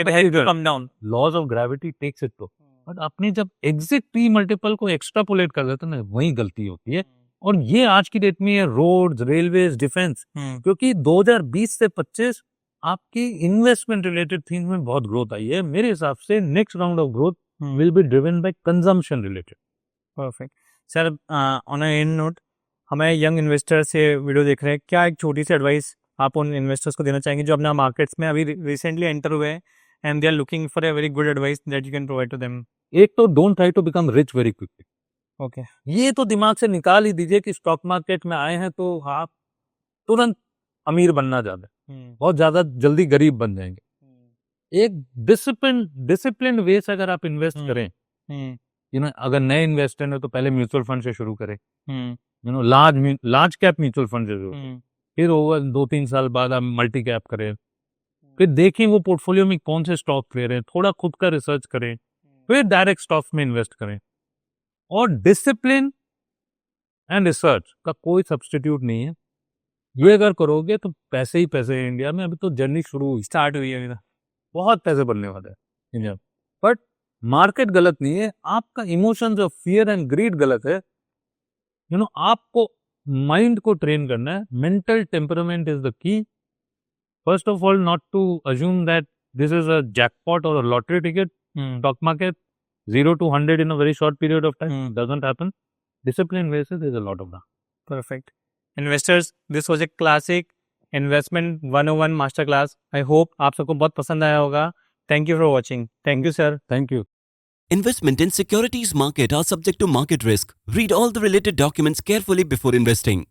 come down.
Laws of gravity takes it toll. But आपने जब एग्जिट पी मल्टीपल को एक्स्ट्रापोलेट कर देते ना, वही गलती होती है। और ये आज की डेट में है रोड्स, रेलवेज, डिफेंस, क्योंकि 2020 से 25 आपकी इन्वेस्टमेंट रिलेटेड थिंग्स में बहुत ग्रोथ आई है। मेरे हिसाब से next round of growth will be driven by consumption related.
Perfect sir. On a and note, हमें यंग इन्वेस्टर से वीडियो देख रहे हैं, क्या एक छोटी सी एडवाइस आप उन इन्वेस्टर्स को देना चाहेंगे जो अपना मार्केट्स में अभी रिसेंटली एंटर हुए हैं and they are looking for a very good advice that you can provide to them?
एक तो don't try to become rich very quickly.
Okay.
ये तो दिमाग से निकाल ही दीजिए कि स्टॉक मार्केट में आए हैं तो आप तुरंत अमीर बनना चाहते हैं, बहुत ज्यादा जल्दी गरीब बन जाएंगे। एक डिसिप्लिन वे से अगर आप इन्वेस्ट करें, अगर नए इन्वेस्टर है तो पहले म्यूचुअल फंड से शुरू करें, लार्ज कैप म्यूचुअल फंड से शुरू करें, फिर ओवर 2-3 साल बाद आप मल्टी कैप करें, फिर देखें वो पोर्टफोलियो में कौन से स्टॉक ले रहे हैं, थोड़ा खुद का रिसर्च करें, फिर डायरेक्ट स्टॉक्स में इन्वेस्ट करें। और डिसिप्लिन एंड रिसर्च का कोई सब्स्टिट्यूट नहीं है। ये अगर करोगे तो पैसे ही पैसे हैं इंडिया में। अभी तो जर्नी स्टार्ट हुई है, अभी तो बहुत पैसे बनने वाले हैं इंडिया में। बट मार्केट गलत नहीं है, आपका emotions of fear and greed गलत है। आपको माइंड को ट्रेन करना है। Mental temperament is the key. First of all, not to assume that this is a jackpot और a lottery ticket. Stock market 0 to 100 in a very short period of time doesn't happen. Discipline basis, there's a lot of that.
Perfect. Investors, this was a classic investment 101 masterclass. I hope आप सबको बहुत पसंद आया होगा. Thank you for watching. Thank you, sir.
Thank you.
Investment in securities market are subject to market risk. Read all the related documents carefully before investing.